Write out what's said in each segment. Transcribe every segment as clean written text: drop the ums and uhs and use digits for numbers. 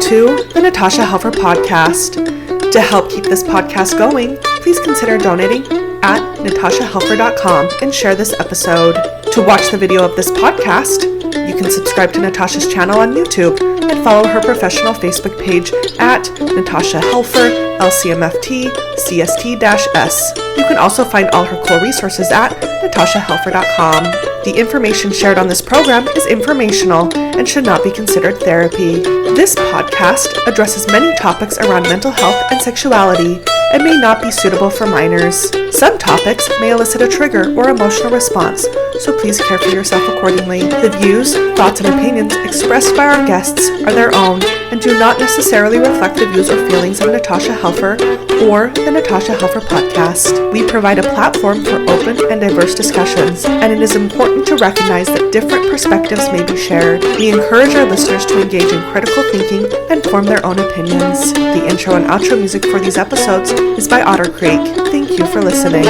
to the Natasha Helfer Podcast. To help keep this podcast going, please consider donating at natashahelfer.com and share this episode. To watch the video of this podcast, you can subscribe to Natasha's channel on YouTube and follow her professional Facebook page at Natasha Helfer, LCMFT, CST-S. You can also find all her cool resources at natashahelfer.com. The information shared on this program is informational and should not be considered therapy. This podcast addresses many topics around mental health and sexuality and may not be suitable for minors. Some topics may elicit a trigger or emotional response, so please care for yourself accordingly. The views, thoughts, and opinions expressed by our guests are their own and do not necessarily reflect the views or feelings of Natasha Helfer or the Natasha Helfer Podcast. We provide a platform for open and diverse discussions, and it is important to recognize that different perspectives may be shared. We encourage our listeners to engage in critical thinking and form their own opinions. The intro and outro music for these episodes is by Otter Creek. Thank you for listening.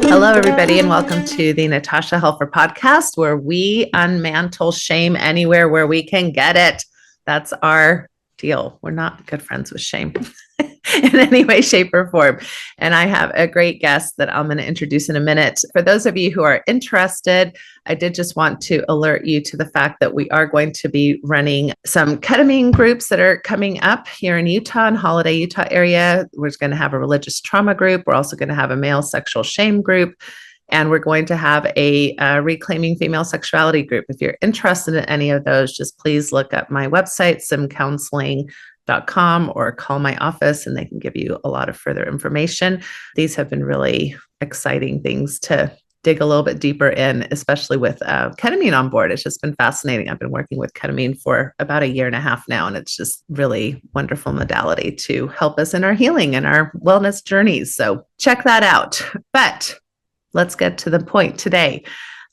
Hello, everybody, and welcome to the Natasha Helfer Podcast, where we unmantle shame anywhere where we can get it. That's our deal. We're not good friends with shame in any way, shape, or form. And I have a great guest that I'm going to introduce in a minute. For those of you who are interested, I did just want to alert you to the fact that we are going to be running some ketamine groups that are coming up here in Utah, in Holiday, Utah area. We're going to have a religious trauma group. We're also going to have a male sexual shame group. And we're going to have a reclaiming female sexuality group. If you're interested in any of those, just please look up my website, simcounseling.com, or call my office and they can give you a lot of further information. These have been really exciting things to dig a little bit deeper in, especially with ketamine on board. It's just been fascinating. I've been working with ketamine for about a year and a half now, and it's just really wonderful modality to help us in our healing and our wellness journeys. So check that out. But let's get to the point today.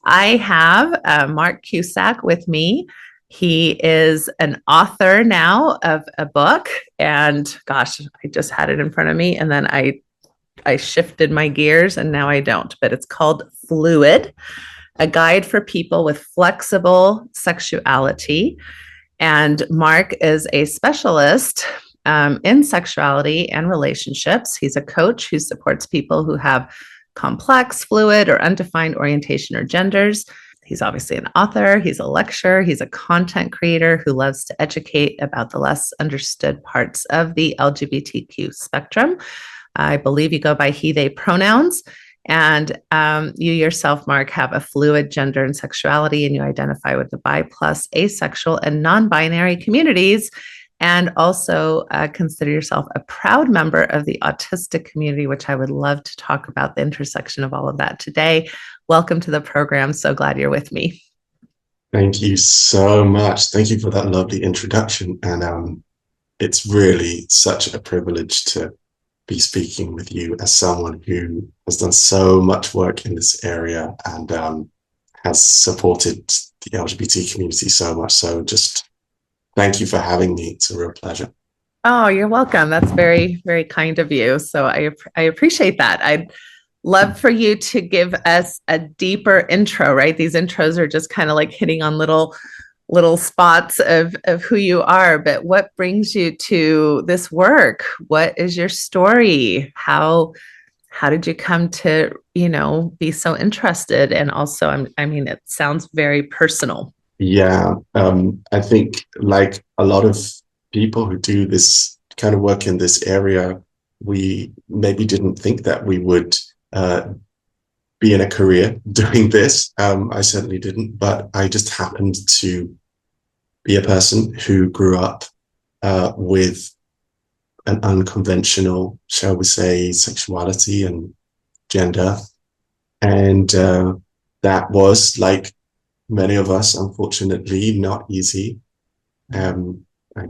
I have Mark Cusack with me. He is an author now of a book, and gosh, I just had it in front of me, and then I shifted my gears, and now I don't. But it's called Fluid, a guide for people with flexible sexuality. And Mark is a specialist in sexuality and relationships. He's a coach who supports people who have complex, fluid, or undefined orientation or genders. He's obviously an author. He's a lecturer. He's a content creator who loves to educate about the less understood parts of the LGBTQ spectrum. I believe you go by he, they pronouns. And you yourself, Mark, have a fluid gender and sexuality, and you identify with the bi plus, asexual, and non-binary communities. And also consider yourself a proud member of the autistic community, which I would love to talk about the intersection of all of that today. Welcome to the program. So glad you're with me. Thank you so much. Thank you for that lovely introduction. And it's really such a privilege to be speaking with you as someone who has done so much work in this area and has supported the LGBT community so much. So just thank you for having me. It's a real pleasure. Oh, you're welcome. That's very, very kind of you. So I appreciate that. I'd love for you to give us a deeper intro, right? These intros are just kind of like hitting on little spots of who you are, but what brings you to this work? What is your story? How did you come to, be so interested? And also, it sounds very personal. Yeah, I think like a lot of people who do this kind of work in this area, we maybe didn't think that we would be in a career doing this. I certainly didn't, but I just happened to be a person who grew up with an unconventional, shall we say, sexuality and gender. And that was, like many of us, unfortunately, not easy. I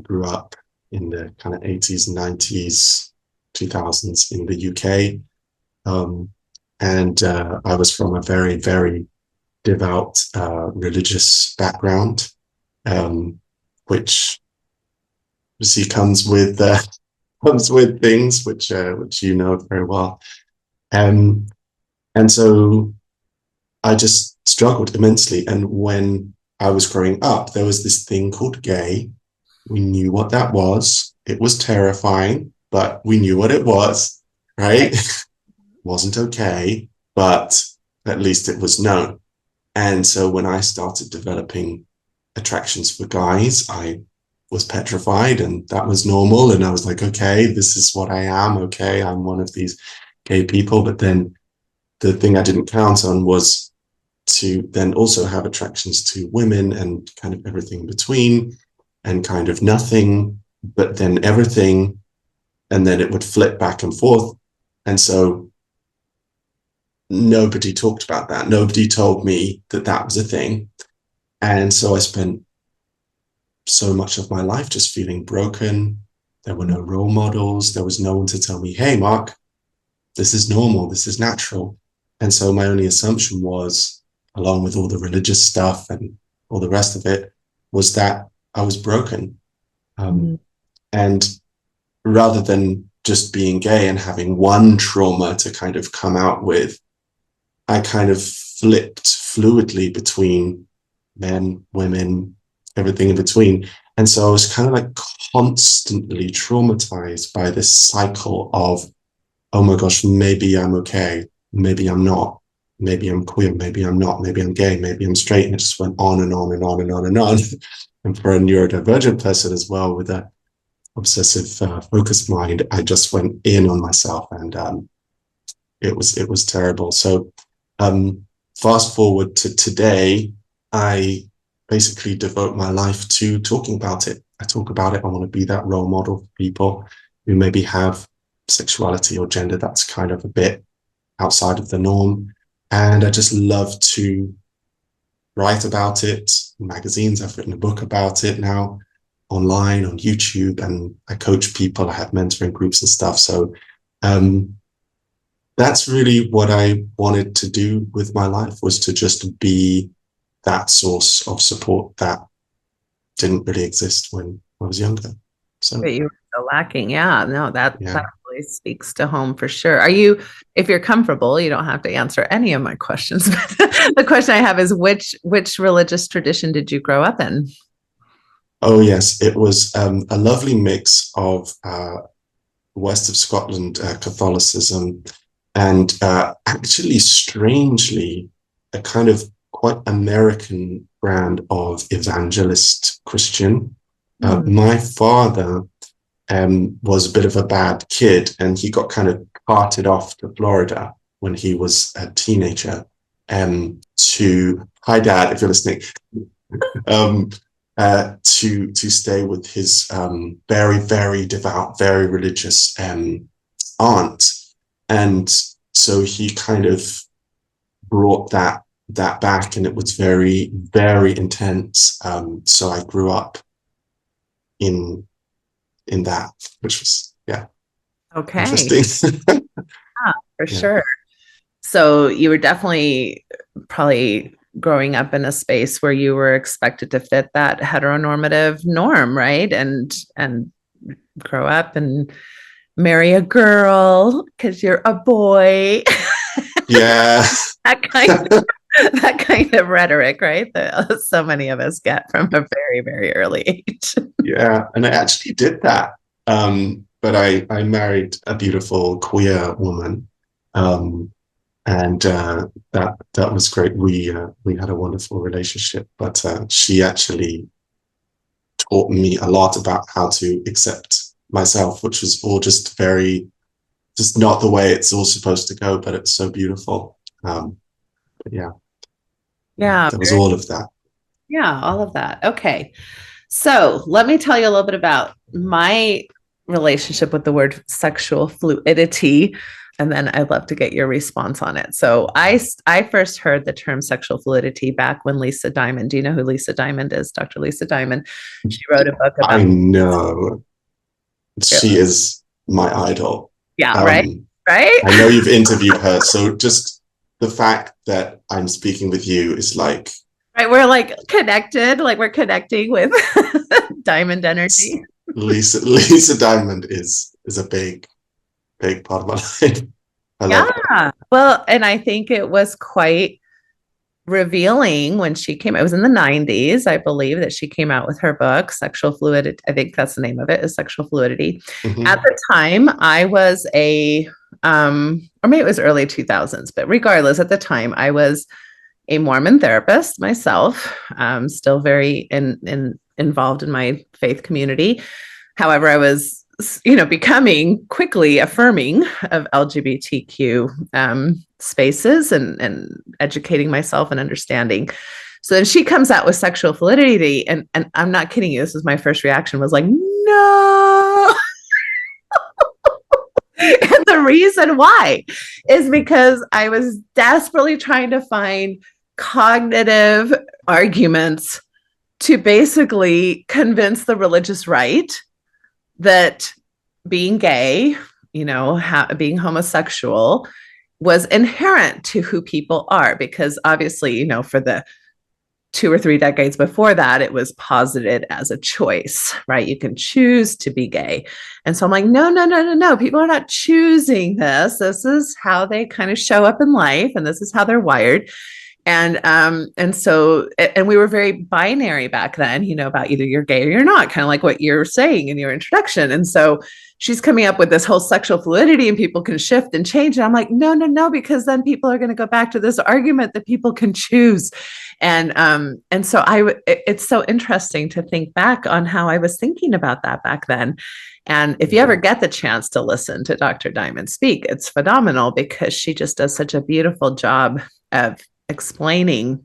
grew up in the kind of 80s, 90s, 2000s in the UK. And I was from a very, very devout religious background, which obviously comes with things which you know very well. And so I just struggled immensely. And when I was growing up, there was this thing called gay. We knew what that was. It was terrifying, but we knew what it was, right? Wasn't okay, but at least it was known. And so when I started developing attractions for guys, I was petrified, and that was normal. And I was like, okay, this is what I am. Okay, I'm one of these gay people. But then the thing I didn't count on was to then also have attractions to women and kind of everything in between, and kind of nothing, but then everything. And then it would flip back and forth. And so nobody talked about that. Nobody told me that that was a thing. And so I spent so much of my life just feeling broken. There were no role models. There was no one to tell me, hey, Mark, this is normal. This is natural. And so my only assumption was, along with all the religious stuff and all the rest of it, was that I was broken. And rather than just being gay and having one trauma to kind of come out with, I kind of flipped fluidly between men, women, everything in between. And so I was kind of like constantly traumatized by this cycle of, oh my gosh, maybe I'm okay, maybe I'm not, maybe I'm queer, maybe I'm not, maybe I'm gay, maybe I'm straight. And it just went on and on and on and on and on. And for a neurodivergent person as well, with a obsessive focused mind, I just went in on myself, and it was terrible. So fast forward to today, I basically devote my life to talking about it. I talk about it. I want to be that role model for people who maybe have sexuality or gender that's kind of a bit outside of the norm. And I just love to write about it in magazines. I've written a book about it now, online, on YouTube, and I coach people. I have mentoring groups and stuff. So that's really what I wanted to do with my life, was to just be that source of support that didn't really exist when I was younger. So but you were still lacking. Yeah, no, that really speaks to home for sure. Are you, if you're comfortable, you don't have to answer any of my questions, but the question I have is, which religious tradition did you grow up in? Oh, yes. It was a lovely mix of west of Scotland Catholicism and actually, strangely, a kind of quite American brand of evangelist Christian. My father was a bit of a bad kid, and he got kind of carted off to Florida when he was a teenager to, hi, Dad, if you're listening, to stay with his very, very devout, very religious aunt. And so he kind of brought that back, and it was very, very intense. So I grew up in that, which was, okay, interesting. for sure. So you were definitely probably growing up in a space where you were expected to fit that heteronormative norm, right? And grow up and marry a girl because you're a boy. Yeah. that kind of rhetoric, right? That so many of us get from a very, very early age. Yeah, and I actually did that. But I married a beautiful queer woman. And that was great. We had a wonderful relationship, but she actually taught me a lot about how to accept myself, which was all just not the way it's all supposed to go, but it's so beautiful. But there was all of that. Yeah, all of that. Okay, so let me tell you a little bit about my relationship with the word sexual fluidity. And then I'd love to get your response on it. So I first heard the term sexual fluidity back when Lisa Diamond, do you know who Lisa Diamond is? Dr. Lisa Diamond. She wrote a book about— I know. She is my idol. Yeah, right? I know you've interviewed her. So just the fact that I'm speaking with you is like— right, we're like connected, like we're connecting with Diamond energy. Lisa Diamond is a big part of my life. Well, and I think it was quite revealing when she came, it was in the 90s, I believe, that she came out with her book, Sexual Fluidity. I think that's the name of it, is Sexual Fluidity. Mhm. At the time, I was or maybe it was early 2000s, but regardless, at the time, I was a Mormon therapist myself, still very involved in my faith community. However, I was, becoming quickly affirming of LGBTQ spaces and educating myself and understanding. So then she comes out with Sexual Fluidity, and I'm not kidding you, this was my first reaction, was like, no. And the reason why is because I was desperately trying to find cognitive arguments to basically convince the religious right that being gay, being homosexual was inherent to who people are. Because obviously, for the 2 or 3 decades before that, it was posited as a choice, right? You can choose to be gay. And so I'm like, no. People are not choosing this. This is how they kind of show up in life, and this is how they're wired. And we were very binary back then, about either you're gay or you're not, kind of like what you're saying in your introduction. And so she's coming up with this whole sexual fluidity, and people can shift and change. And I'm like, no, because then people are going to go back to this argument that people can choose. And so it's so interesting to think back on how I was thinking about that back then. And if you ever get the chance to listen to Dr. Diamond speak, it's phenomenal, because she just does such a beautiful job of explaining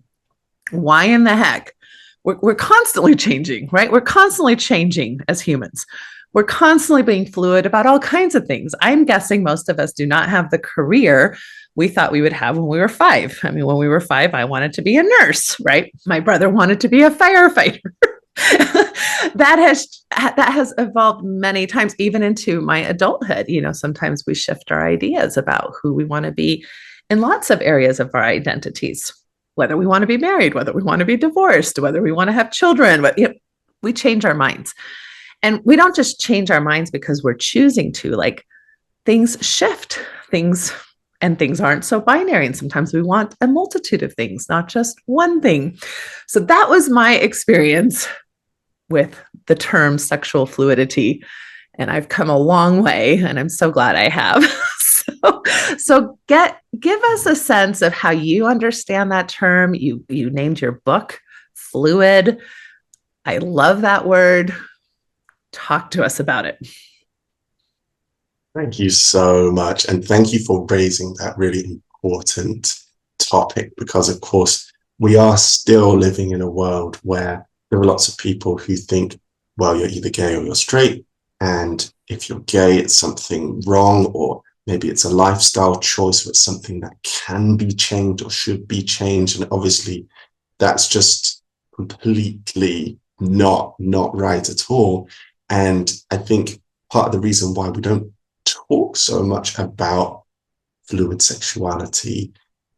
why in the heck we're constantly changing, right? We're constantly changing as humans. We're constantly being fluid about all kinds of things. I'm guessing most of us do not have the career we thought we would have when we were 5. I mean, when we were 5, I wanted to be a nurse, right? My brother wanted to be a firefighter. That has evolved many times, even into my adulthood. Sometimes we shift our ideas about who we want to be in lots of areas of our identities, whether we want to be married, whether we want to be divorced, whether we want to have children, but we change our minds. And we don't just change our minds because we're choosing to, like, things shift, things aren't so binary. And sometimes we want a multitude of things, not just one thing. So that was my experience with the term sexual fluidity. And I've come a long way, and I'm so glad I have. So give us a sense of how you understand that term. You named your book Fluid. I love that word. Talk to us about it. Thank you so much. And thank you for raising that really important topic, because, of course, we are still living in a world where there are lots of people who think, well, you're either gay or you're straight. And if you're gay, it's something wrong, or maybe it's a lifestyle choice, or it's something that can be changed or should be changed. And obviously, that's just completely not right at all. And I think part of the reason why we don't talk so much about fluid sexuality,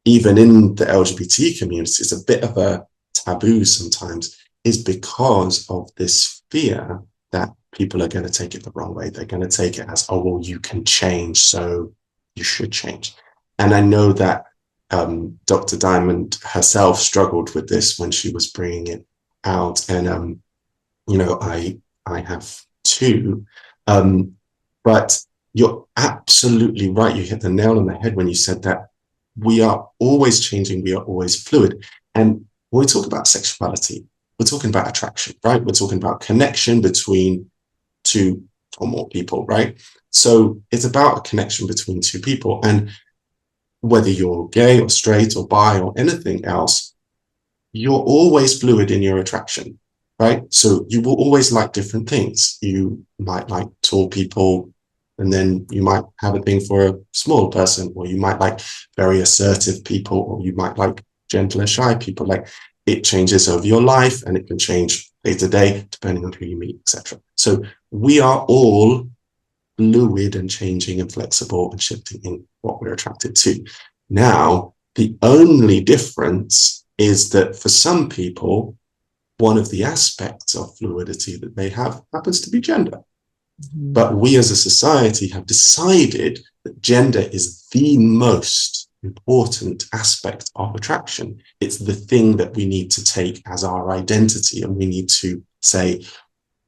even in the LGBT community, is a bit of a taboo sometimes, is because of this fear that people are going to take it the wrong way. They're going to take it as, oh, well, you can change, so you should change. And I know that Dr. Diamond herself struggled with this when she was bringing it out. And, I have too. But you're absolutely right. You hit the nail on the head when you said that we are always changing. We are always fluid. And when we talk about sexuality, we're talking about attraction, right? We're talking about connection between 2 or more people, right? So it's about a connection between 2 people. And whether you're gay or straight or bi or anything else, you're always fluid in your attraction, right? So you will always like different things. You might like tall people, and then you might have a thing for a small person, or you might like very assertive people, or you might like gentler, shy people. Like, it changes over your life, and it can change day to day depending on who you meet, etc. So we are all fluid and changing and flexible and shifting in what we're attracted to. Now, the only difference is that for some people, one of the aspects of fluidity that they have happens to be gender. Mm-hmm. But we as a society have decided that gender is the most important aspect of attraction. It's the thing that we need to take as our identity, and we need to say,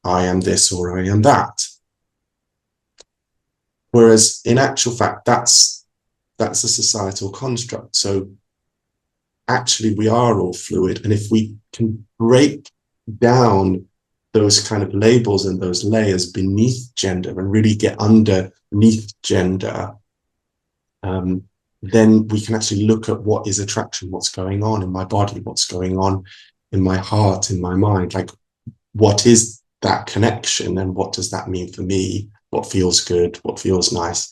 I am this or I am that. Whereas in actual fact, that's a societal construct. So actually we are all fluid. And if we can break down those kind of labels and those layers beneath gender and really get underneath gender, then we can actually look at what is attraction, what's going on in my body, what's going on in my heart, in my mind, like what is that connection and what does that mean for me, what feels good, what feels nice.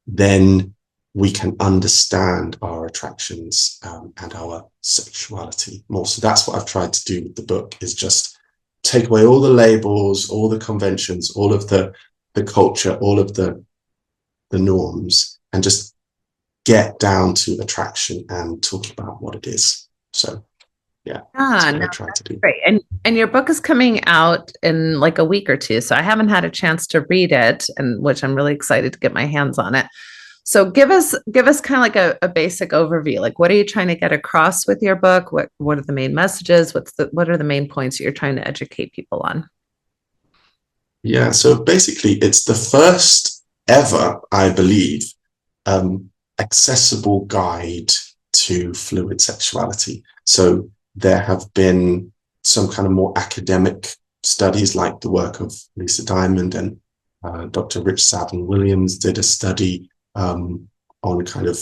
Then we can understand our attractions and our sexuality more. So that's what I've tried to do with the book, is just take away all the labels, all the conventions, all of the culture, all of the norms, and just get down to attraction and talk about what it is. So yeah, that's what I try to do. Great. And your book is coming out in like a week or two. So I haven't had a chance to read it, and which I'm really excited to get my hands on it. So give us kind of like a basic overview. Like, what are you trying to get across with your book? What are the main messages? What are the main points that you're trying to educate people on? Yeah, so basically it's the first ever, I believe, accessible guide to fluid sexuality. So there have been some kind of more academic studies, like the work of Lisa Diamond and Dr. Rich Savin Williams did a study on kind of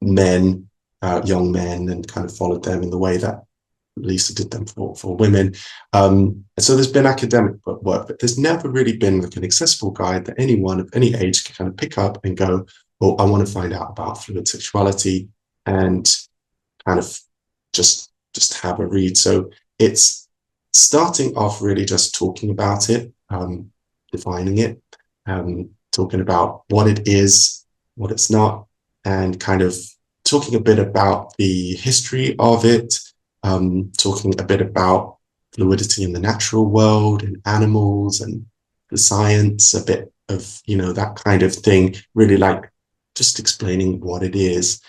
men, young men, and kind of followed them in the way that Lisa did them for women. So there's been academic work, but there's never really been like an accessible guide that anyone of any age can kind of pick up and go, oh, I want to find out about fluid sexuality, and kind of just have a read. So it's starting off really just talking about it, defining it, talking about what it is, what it's not, and kind of talking a bit about the history of it, talking a bit about fluidity in the natural world and animals and the science, a bit of, that kind of thing, really like just explaining what it is.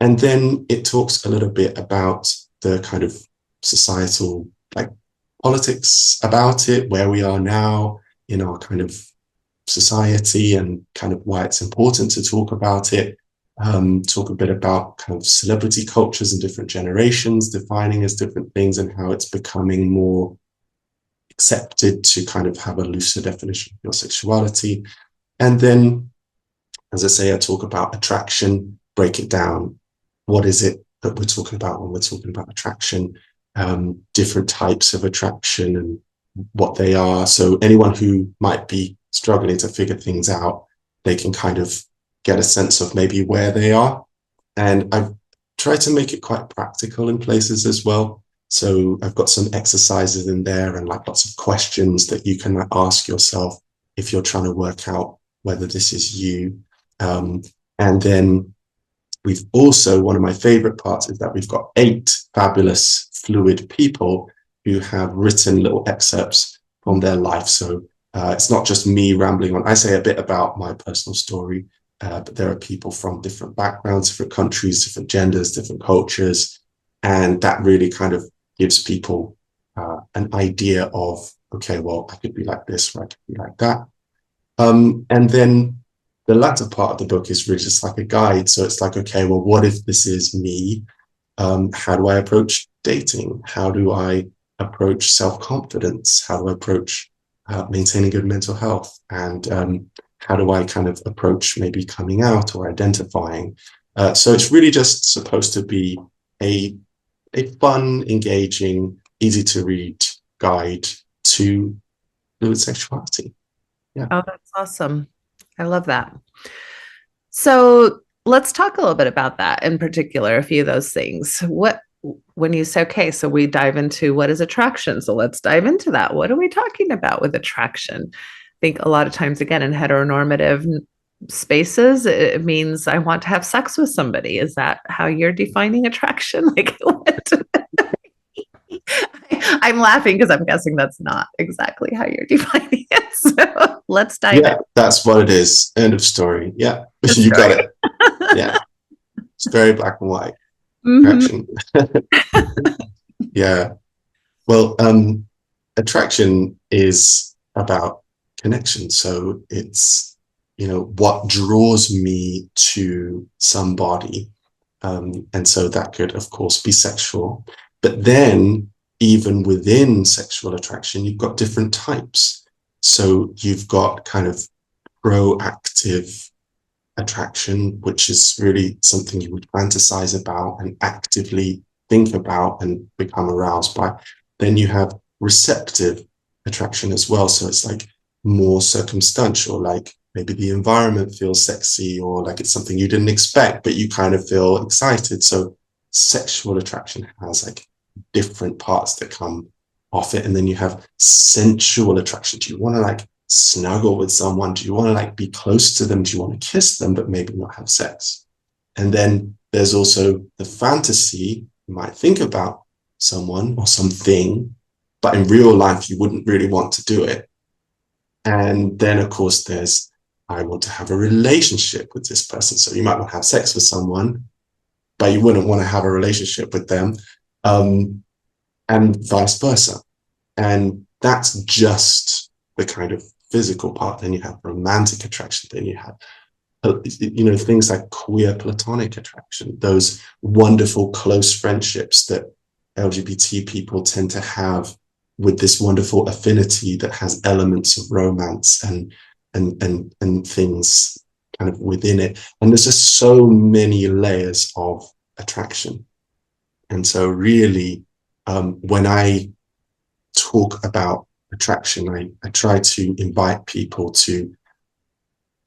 And then it talks a little bit about the kind of societal, like, politics about it, where we are now in our kind of society, and kind of why it's important to talk about it. Talk a bit about kind of celebrity cultures and different generations defining as different things, and how it's becoming more accepted to kind of have a looser definition of your sexuality. And then, as I say, I talk about attraction, break it down. What is it that we're talking about when we're talking about attraction? Different types of attraction and what they are. So anyone who might be struggling to figure things out, they can kind of get a sense of maybe where they are. And I've tried to make it quite practical in places as well. So I've got some exercises in there and like lots of questions that you can ask yourself if you're trying to work out whether this is you. And then we've also, one of my favorite parts is that we've got 8 fabulous fluid people who have written little excerpts from their life. So it's not just me rambling on. I say a bit about my personal story, but there are people from different backgrounds, different countries, different genders, different cultures. And that really kind of gives people an idea of, okay, well, I could be like this, or I could be like that. And then the latter part of the book is really just like a guide. So it's like, okay, well, what if this is me? How do I approach dating? How do I approach self-confidence? How do I approach maintaining good mental health? And how do I kind of approach maybe coming out or identifying? So it's really just supposed to be a fun, engaging, easy to read guide to fluid sexuality. Yeah. Oh, that's awesome. I love that. So let's talk a little bit about that, in particular, a few of those things. When you say, okay, so we dive into what is attraction. So let's dive into that. What are we talking about with attraction? I think a lot of times, again, in heteronormative spaces, it means I want to have sex with somebody. Is that how you're defining attraction? Like, what? I'm laughing because I'm guessing that's not exactly how you're defining it. So let's dive in. That's what it is. End of story. Yeah, you got it. Yeah. It's very black and white. Mm-hmm. Attraction. Yeah. Well, attraction is about connection. So it's, what draws me to somebody. And so that could, of course, be sexual. But then even within sexual attraction, you've got different types. So you've got kind of proactive attraction, which is really something you would fantasize about and actively think about and become aroused by. Then you have receptive attraction as well. So it's like more circumstantial, like maybe the environment feels sexy, or like it's something you didn't expect, but you kind of feel excited. So sexual attraction has like different parts that come off it. And then you have sensual attraction. Do you want to like snuggle with someone? Do you want to like be close to them? Do you want to kiss them, but maybe not have sex? And then there's also the fantasy. You might think about someone or something, but in real life, you wouldn't really want to do it. And then, of course, there's, I want to have a relationship with this person. So you might want to have sex with someone, but you wouldn't want to have a relationship with them, and vice versa. And that's just the kind of physical part. Then you have romantic attraction. Then you have, things like queer platonic attraction, those wonderful close friendships that LGBT people tend to have with this wonderful affinity that has elements of romance and things kind of within it. And there's just so many layers of attraction. And so really, when I talk about attraction, I try to invite people to,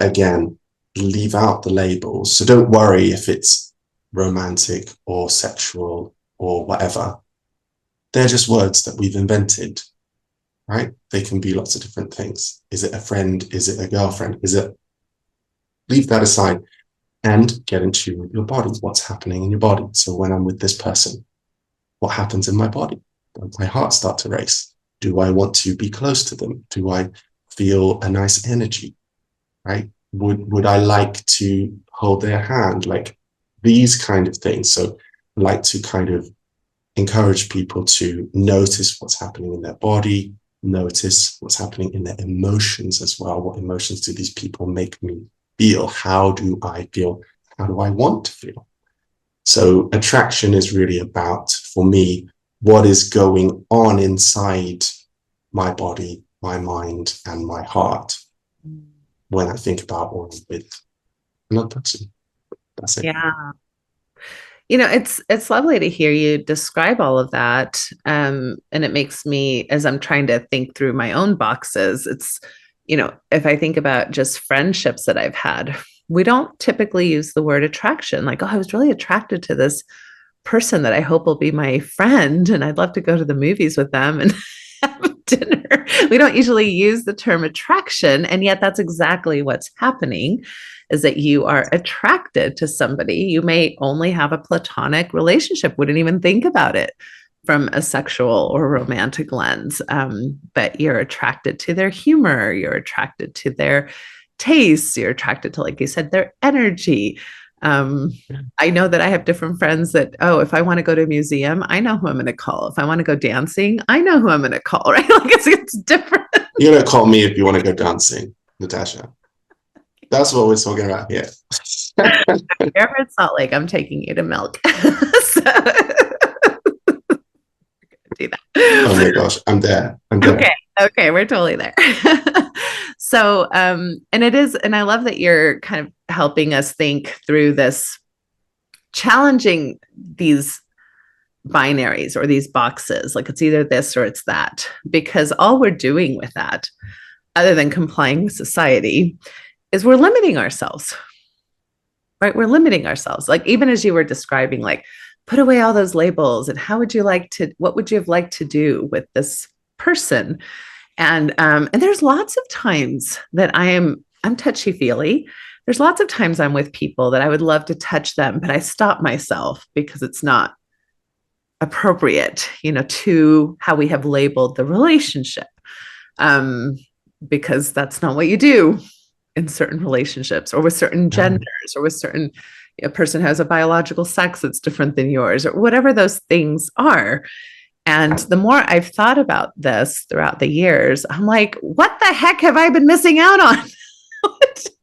again, leave out the labels. So don't worry if it's romantic or sexual or whatever. They're just words that we've invented, right? They can be lots of different things. Is it a friend? Is it a girlfriend? Leave that aside and get in tune with your body. What's happening in your body? So when I'm with this person, what happens in my body? Does my heart start to race? Do I want to be close to them? Do I feel a nice energy, right? Would I like to hold their hand? Like these kind of things. So I like to kind of encourage people to notice what's happening in their body, notice what's happening in their emotions as well. What emotions do these people make me feel? How do I feel? How do I want to feel? So attraction is really about, for me, what is going on inside my body, my mind, and my heart when I think about or with another person. That's it. Yeah. It's lovely to hear you describe all of that. And it makes me, as I'm trying to think through my own boxes, it's, if I think about just friendships that I've had, we don't typically use the word attraction. Like, oh, I was really attracted to this person that I hope will be my friend, and I'd love to go to the movies with them and have dinner. We don't usually use the term attraction. And yet that's exactly what's happening, is that you are attracted to somebody. You may only have a platonic relationship, wouldn't even think about it from a sexual or romantic lens. But you're attracted to their humor. You're attracted to their tastes. You're attracted to, like you said, their energy. I know that I have different friends that, if I want to go to a museum, I know who I'm going to call. If I want to go dancing, I know who I'm going to call, right? Like it's different. You're going to call me if you want to go dancing, Natasha. That's what we're talking about here. If you're ever in Salt Lake, I'm taking you to Milk. So, do that. Oh my gosh, I'm there. Okay, we're totally there. So, and I love that you're kind of helping us think through this, challenging these binaries or these boxes, like it's either this or it's that, because all we're doing with that, other than complying with society, is we're limiting ourselves, right? We're limiting ourselves. Like, even as you were describing, like, put away all those labels and what would you have liked to do with this person? And there's lots of times that I'm touchy-feely. There's lots of times I'm with people that I would love to touch them, but I stop myself because it's not appropriate, to how we have labeled the relationship. Because that's not what you do in certain relationships or with certain genders or with certain, a person has a biological sex that's different than yours, or whatever those things are. And the more I've thought about this throughout the years, I'm like, what the heck have I been missing out on?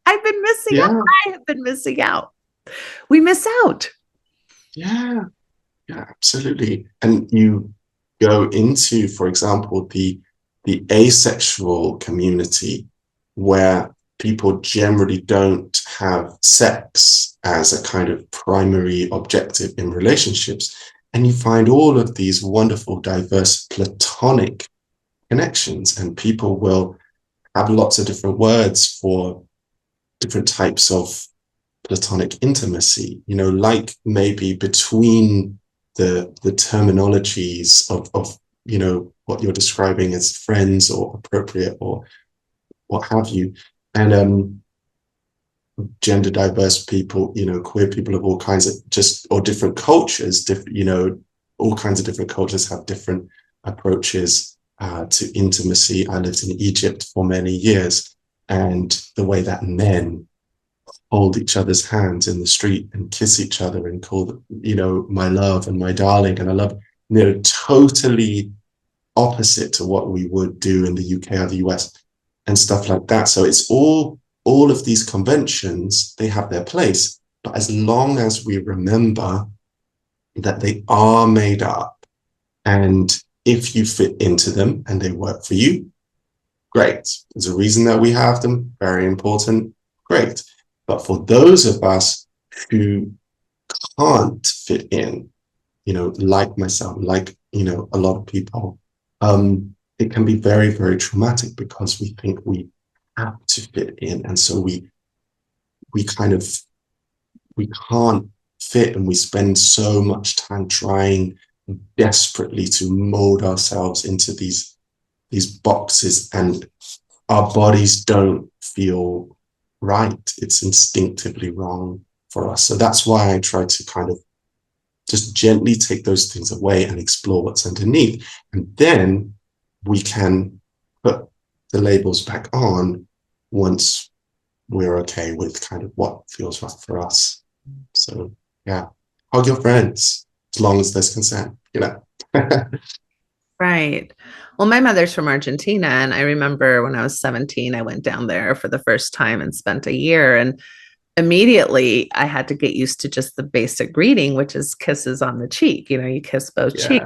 I've been missing out. I have been missing out. We miss out. Yeah, absolutely. And you go into, for example, the asexual community, where people generally don't have sex as a kind of primary objective in relationships. And you find all of these wonderful, diverse platonic connections, and people will have lots of different words for different types of platonic intimacy, like maybe between the terminologies of what you're describing as friends or appropriate or what have you. And gender diverse people, queer people of all kinds of or different cultures, all kinds of different cultures have different approaches to intimacy. I lived in Egypt for many years, and the way that men hold each other's hands in the street and kiss each other and call them, my love and my darling, and I love, totally opposite to what we would do in the UK or the US and stuff like that. So it's all of these conventions, they have their place, but as long as we remember that they are made up, and if you fit into them and they work for you, great. There's a reason that we have them, very important, great. But for those of us who can't fit in, like myself, like, a lot of people, it can be very, very traumatic, because we think we have to fit in. And so we can't fit, and we spend so much time trying desperately to mold ourselves into these boxes, and our bodies don't feel right. It's instinctively wrong for us. So that's why I try to kind of just gently take those things away and explore what's underneath. And then we can put the labels back on once we're okay with kind of what feels right for us. So yeah, hug your friends as long as there's consent, Right. Well, my mother's from Argentina, and I remember when I was 17, I went down there for the first time and spent a year, and immediately I had to get used to just the basic greeting, which is kisses on the cheek. You kiss both cheeks.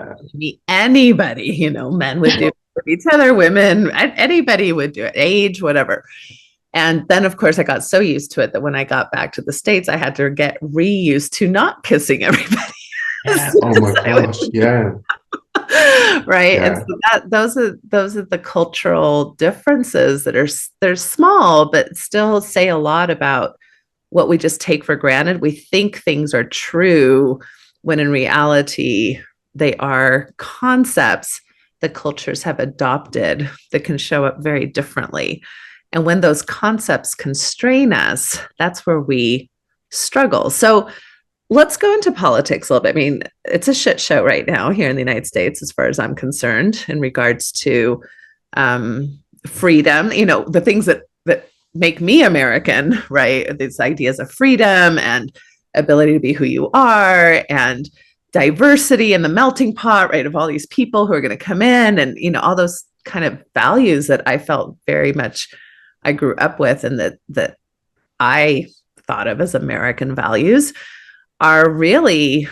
Anybody, men would do it with each other, women, anybody would do it, age, whatever. And then, of course, I got so used to it that when I got back to the States, I had to get reused to not kissing everybody. Oh my gosh, yeah. Right. Yeah. And so those are the cultural differences that they're small, but still say a lot about what we just take for granted. We think things are true when in reality, they are concepts that cultures have adopted that can show up very differently. And when those concepts constrain us, that's where we struggle. So let's go into politics a little bit. I mean, it's a shit show right now here in the United States, as far as I'm concerned, in regards to freedom, the things that make me American, right? These ideas of freedom and ability to be who you are, and diversity and the melting pot, right, of all these people who are going to come in, and, all those kind of values that I felt very much I grew up with, and that I thought of as American values, are really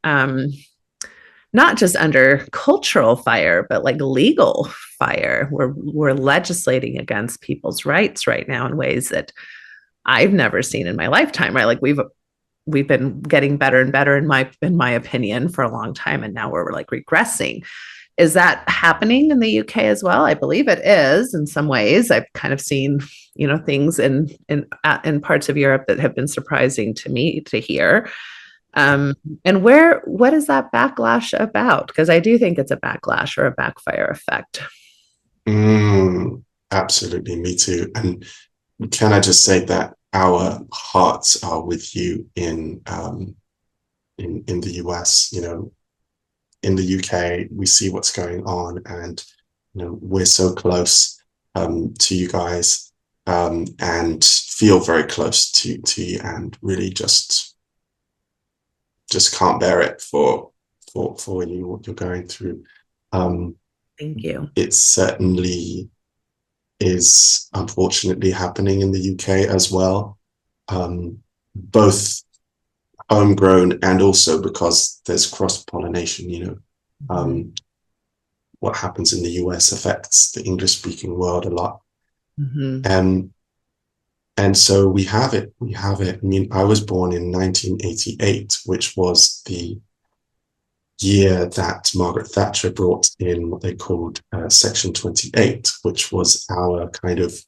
not just under cultural fire, but like legal fire. We're legislating against people's rights right now in ways that I've never seen in my lifetime, right? Like we've been getting better and better in my opinion for a long time, and now we're like regressing. Is that happening in the UK as well? I believe it is in some ways. I've kind of seen, things in parts of Europe that have been surprising to me to hear. And what is that backlash about? Because I do think it's a backlash or a backfire effect. Absolutely, me too. And can I just say that our hearts are with you in the US. In the UK, we see what's going on, and we're so close to you guys, and feel very close to you, and really just just can't bear it for you, what you're going through. Thank you. It certainly is unfortunately happening in the UK as well, both homegrown and also because there's cross-pollination, what happens in the US affects the English-speaking world a lot. And so we have it. I mean, I was born in 1988, which was the year that Margaret Thatcher brought in what they called Section 28, which was our kind of,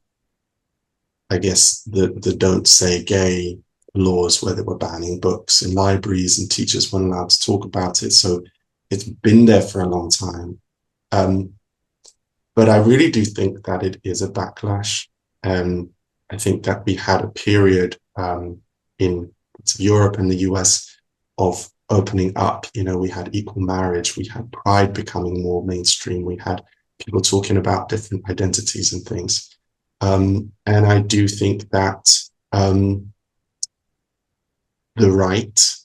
I guess, the don't say gay laws, where they were banning books in libraries and teachers weren't allowed to talk about it. So it's been there for a long time. But I really do think that it is a backlash. I think that we had a period in Europe and the US of opening up. We had equal marriage, we had pride becoming more mainstream, we had people talking about different identities and things. And I do think that the right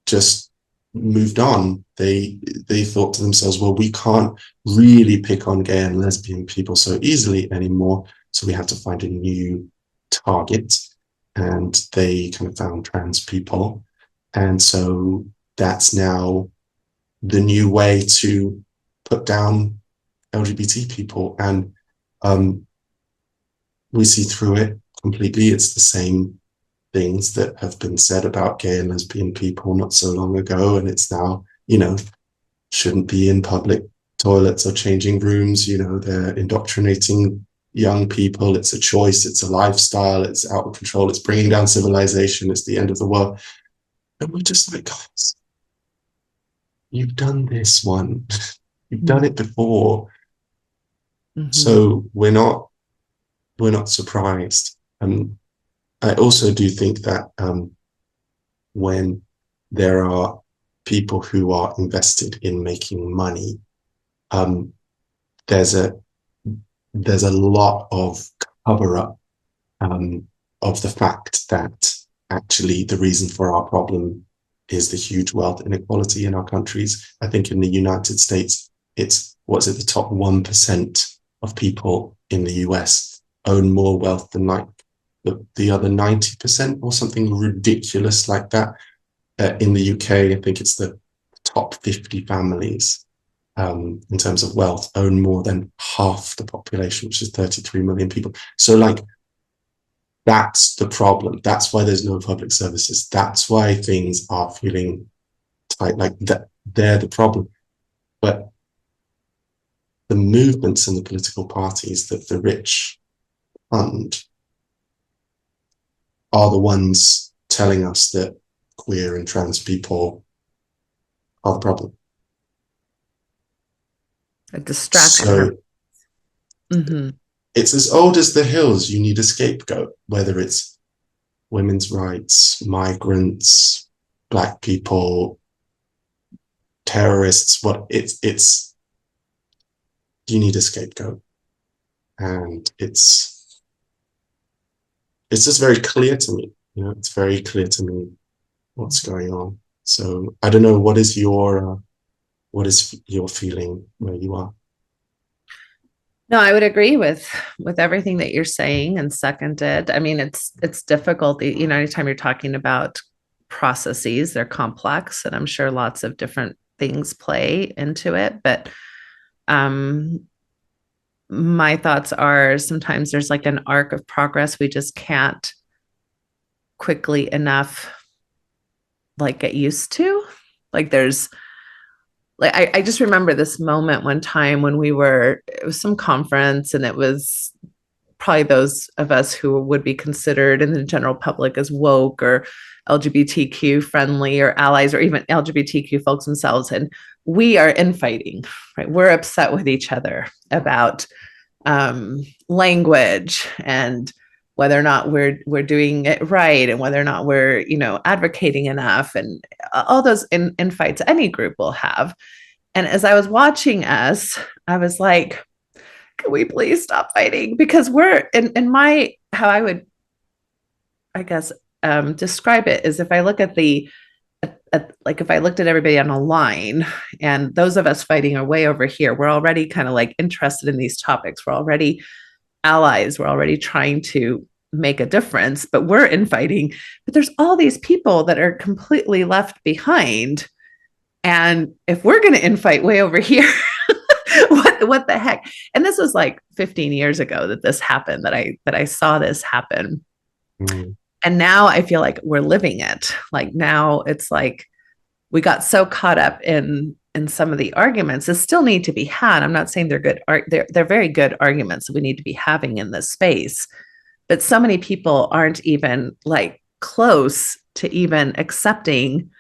just moved on. They thought to themselves, well, we can't really pick on gay and lesbian people so easily anymore, so we have to find a new target. And they kind of found trans people. And so that's now the new way to put down LGBT people. And we see through it completely. It's the same things that have been said about gay and lesbian people not so long ago. And it's now, shouldn't be in public toilets or changing rooms. They're indoctrinating young people. It's a choice. It's a lifestyle. It's out of control. It's bringing down civilization. It's the end of the world. And we're just like, guys, you've done this one. You've done it before. So we're not surprised. And I also do think that when there are people who are invested in making money, there's a lot of cover-up of the fact that actually the reason for our problem is the huge wealth inequality in our countries. I think in the United States, it's, the top 1% of people in the US own more wealth than like the other 90% or something ridiculous like that. In the UK, I think it's the top 50 families in terms of wealth own more than half the population, which is 33 million people. So that's the problem. That's why there's no public services. That's why things are feeling tight, like that. They're the problem. But the movements and the political parties that the rich fund are the ones telling us that queer and trans people are the problem. A distraction. So it's as old as the hills. You need a scapegoat, whether it's women's rights, migrants, Black people, terrorists. You need a scapegoat, and it's just very clear to me. It's very clear to me what's going on. So I don't know, what is your feeling where you are? No, I would agree with everything that you're saying and second it. I mean, it's difficult, anytime you're talking about processes, they're complex, and I'm sure lots of different things play into it. But my thoughts are sometimes there's like an arc of progress we just can't quickly enough get used to. I just remember this moment one time when it was some conference, and it was probably those of us who would be considered in the general public as woke or LGBTQ friendly or allies, or even LGBTQ folks themselves. And we are infighting, right? We're upset with each other about language and whether or not we're doing it right, and whether or not we're, advocating enough, and all those infights any group will have. And as I was watching us, I was like, can we please stop fighting? Because we're in my, how I would, I guess, describe it is if I look at like if I looked at everybody on a line and those of us fighting are way over here, we're already kind of like interested in these topics. We're already allies. We're already trying to make a difference, but we're infighting. But there's all these people that are completely left behind. And if we're going to infight way over here, what the heck? And this was like 15 years ago that this happened, that I saw this happen. Mm. And now I feel like we're living it. Like now it's like we got so caught up in some of the arguments that still need to be had. I'm not saying they're good. They're very good arguments that we need to be having in this space. But so many people aren't even like close to even accepting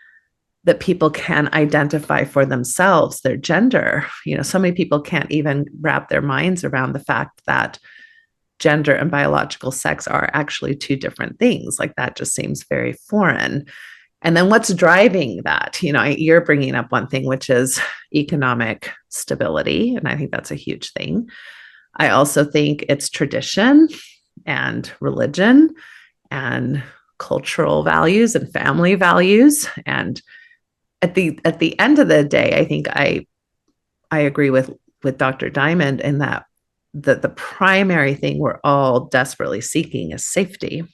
that people can identify for themselves their gender. You know, so many people can't even wrap their minds around the fact that gender and biological sex are actually two different things. Like that just seems very foreign. And then what's driving that? You know, you're bringing up one thing, which is economic stability. And I think that's a huge thing. I also think it's tradition and religion and cultural values and family values. And at the end of the day, I think I agree with Dr. Diamond in that the primary thing we're all desperately seeking is safety.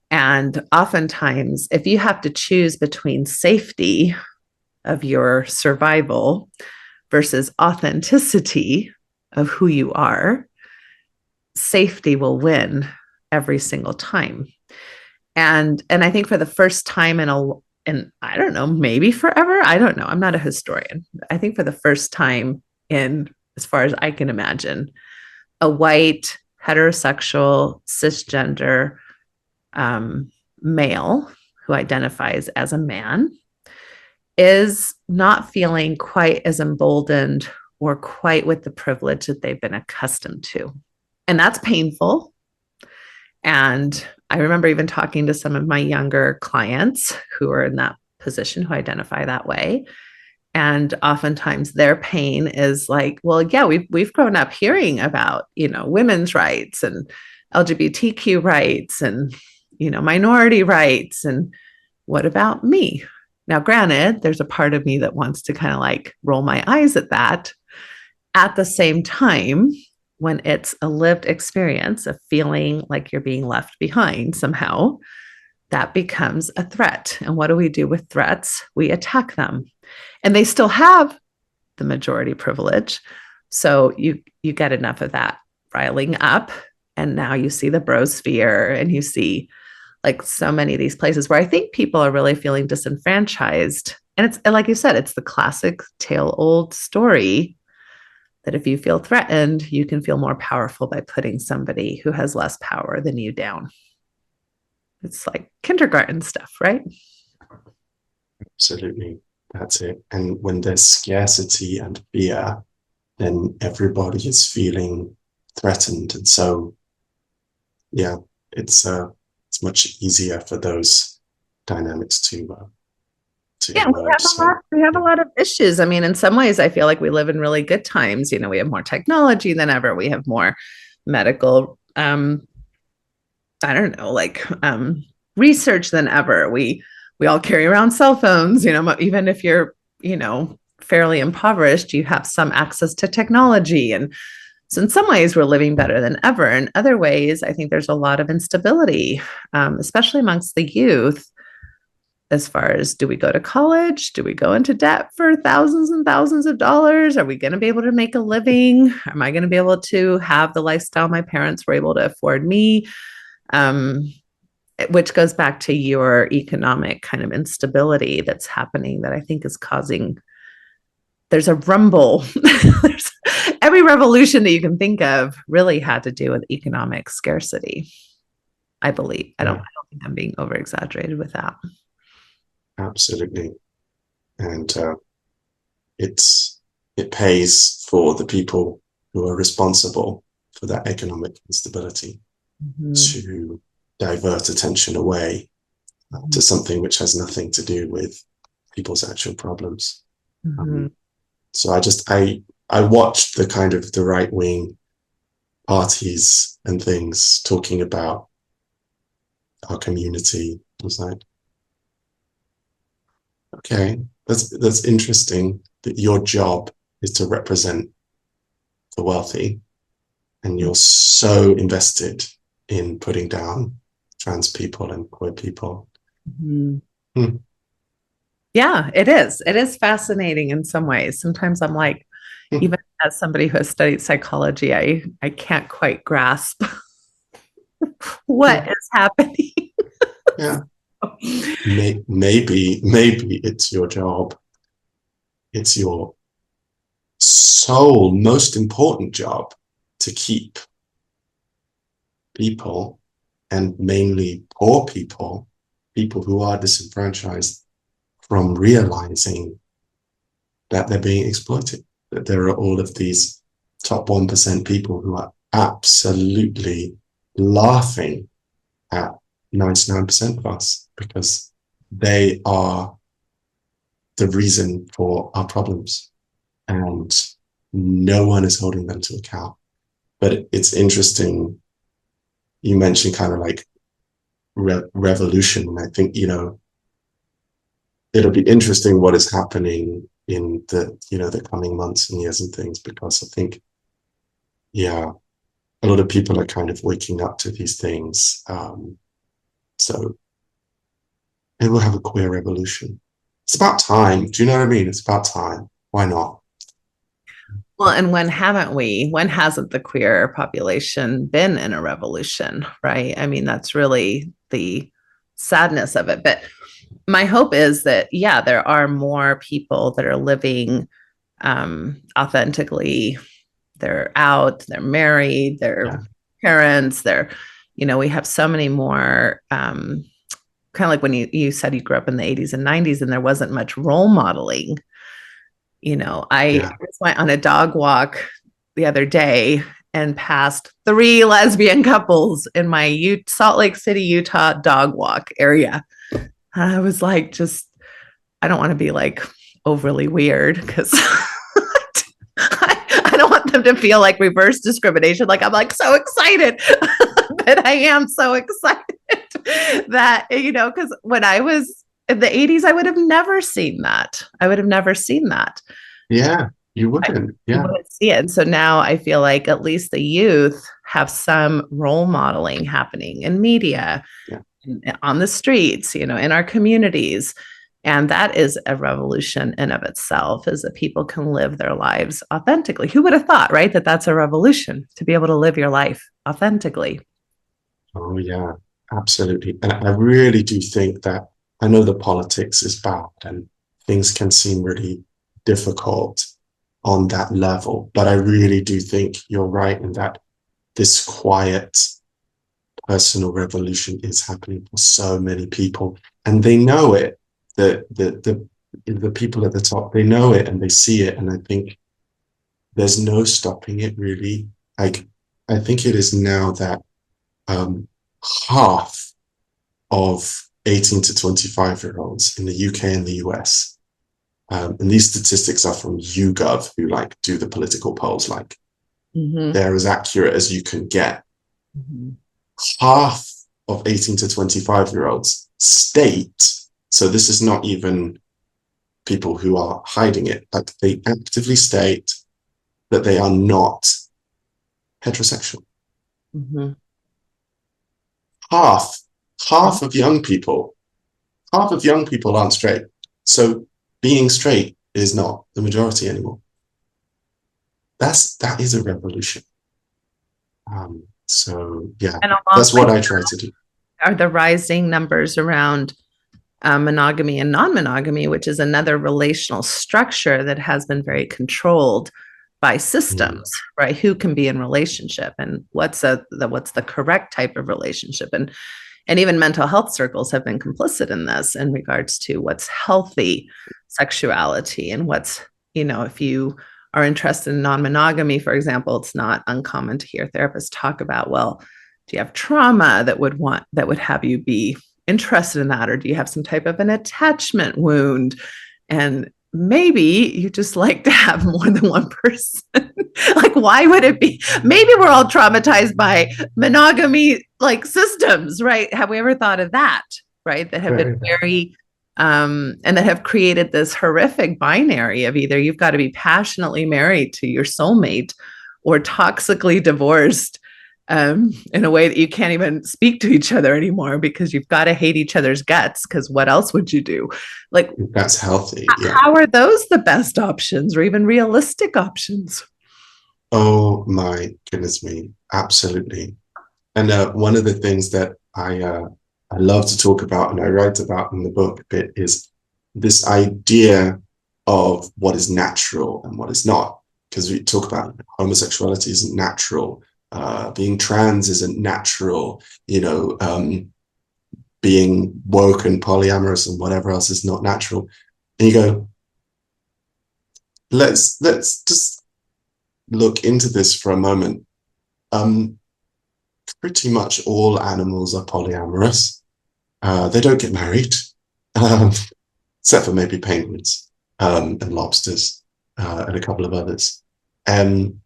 And oftentimes, if you have to choose between safety of your survival versus authenticity of who you are, safety will win every single time. And I think for the first time in I don't know, maybe forever, I don't know. I'm not a historian. I think for the first time in, as far as I can imagine, a white, heterosexual, cisgender male who identifies as a man is not feeling quite as emboldened or quite with the privilege that they've been accustomed to. And that's painful. And I remember even talking to some of my younger clients who are in that position, who identify that way. And oftentimes their pain is like, well, yeah, we've grown up hearing about, you know, women's rights and LGBTQ rights and, you know, minority rights. And what about me? Now, granted, there's a part of me that wants to kind of like roll my eyes at that. At the same time, when it's a lived experience of feeling like you're being left behind somehow, that becomes a threat. And what do we do with threats? We attack them. And they still have the majority privilege. So you get enough of that riling up. And now you see the brosphere and you see like so many of these places where I think people are really feeling disenfranchised. And it's, like you said, it's the classic tale old story that if you feel threatened, you can feel more powerful by putting somebody who has less power than you down. It's like kindergarten stuff, right? Absolutely. That's it. And when there's scarcity and fear, then everybody is feeling threatened. And so, yeah, it's much easier for those dynamics to emerge. We have a lot of issues. I mean, in some ways, I feel like we live in really good times. You know, we have more technology than ever. We have more medical, research than ever. We all carry around cell phones. You know, even if you're, you know, fairly impoverished, you have some access to technology. And so in some ways, we're living better than ever. In other ways, I think there's a lot of instability, especially amongst the youth. As far as, do we go to college? Do we go into debt for thousands and thousands of dollars? Are we going to be able to make a living? Am I going to be able to have the lifestyle my parents were able to afford me? Which goes back to your economic kind of instability that's happening that I think is causing, there's a rumble. There's every revolution that you can think of really had to do with economic scarcity, I believe. I don't think I'm being over exaggerated with that. Absolutely. And it pays for the people who are responsible for that economic instability to divert attention away to something which has nothing to do with people's actual problems. So I watched the kind of the right-wing parties and things talking about our community. It's like, okay, that's interesting that your job is to represent the wealthy, and you're so invested in putting down trans people and queer people. Mhm. Hmm. Yeah, it is. It is fascinating in some ways. Sometimes I'm like, even as somebody who has studied psychology, I can't quite grasp what is happening. Yeah. Maybe it's your job. It's your sole most important job to keep people, and mainly poor people, people who are disenfranchised, from realizing that they're being exploited, that there are all of these top 1% people who are absolutely laughing at 99% of us, because they are the reason for our problems, and no one is holding them to account. But it's interesting, you mentioned kind of like revolution, and I think, it'll be interesting what is happening in the coming months and years and things, because I think, yeah, a lot of people are kind of waking up to these things. So maybe we'll have a queer revolution. It's about time. Do you know what I mean? It's about time. Why not? Well, and when haven't we? When hasn't the queer population been in a revolution, right? I mean, that's really the sadness of it. But my hope is that, yeah, there are more people that are living authentically. They're out, they're married, they're parents, we have so many more, kind of like when you said you grew up in the 80s and 90s and there wasn't much role modeling. I just went on a dog walk the other day and passed 3 lesbian couples in my Salt Lake City, Utah dog walk area. And I was like, I don't want to be like overly weird, because I don't want them to feel like reverse discrimination. Like I'm like so excited, but I am so excited that, because when I was in the 80s, I would have never seen that. Yeah, you wouldn't. You wouldn't see it. And so now I feel like at least the youth have some role modeling happening in media, on the streets, in our communities. And that is a revolution in of itself, is that people can live their lives authentically. Who would have thought, right? That's a revolution, to be able to live your life authentically. Oh, yeah, absolutely. And I really do think that, I know the politics is bad and things can seem really difficult on that level, but I really do think you're right in that this quiet personal revolution is happening for so many people, and they know it. The people at the top, they know it and they see it, and I think there's no stopping it, really. Like, I think it is now that half of 18 to 25-year-olds in the UK and the US, and these statistics are from YouGov, who like do the political polls, like they're as accurate as you can get. Half of 18 to 25-year-olds state, so this is not even people who are hiding it, like they actively state that they are not heterosexual. Half of young people aren't straight. So being straight is not the majority anymore. That is a revolution. So yeah, that's what I try to do. Are the rising numbers around monogamy and non-monogamy, which is another relational structure that has been very controlled by systems, right? Who can be in relationship, and what's the correct type of relationship, and even mental health circles have been complicit in this in regards to what's healthy sexuality, and what's, if you are interested in non-monogamy, for example, it's not uncommon to hear therapists talk about, well, do you have trauma that would have you be interested in that? Or do you have some type of an attachment wound? And maybe you just like to have more than one person Like, why would it be? Maybe we're all traumatized by monogamy like systems, right? Have we ever thought of that? Right? That have been very and that have created this horrific binary of either you've got to be passionately married to your soulmate or toxically divorced in a way that you can't even speak to each other anymore because you've got to hate each other's guts, because what else would you do? Like, that's healthy. Yeah. How are those the best options or even realistic options? Oh my goodness me. Absolutely. And one of the things that I love to talk about and I write about in the book a bit is this idea of what is natural and what is not. Because we talk about homosexuality isn't natural, being trans isn't natural, being woke and polyamorous and whatever else is not natural. And you go, let's just look into this for a moment. Pretty much all animals are polyamorous. They don't get married, except for maybe penguins and lobsters and a couple of others. And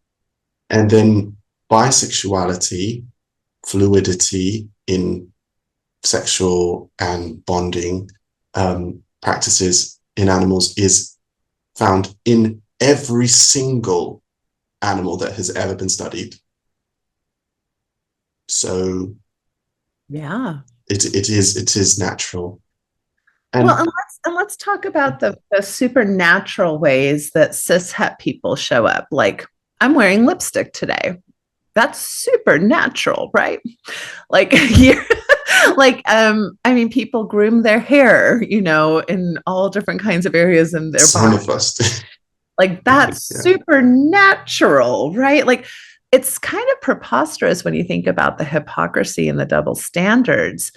then bisexuality, fluidity in sexual and bonding practices in animals is found in every single animal that has ever been studied. So yeah, it is natural. And well, and let's talk about the supernatural ways that cishet people show up. Like, I'm wearing lipstick today. That's supernatural, right? Like, you're like, I mean, people groom their hair, in all different kinds of areas in their some body. of us Like, that's supernatural, right? Like, it's kind of preposterous when you think about the hypocrisy and the double standards.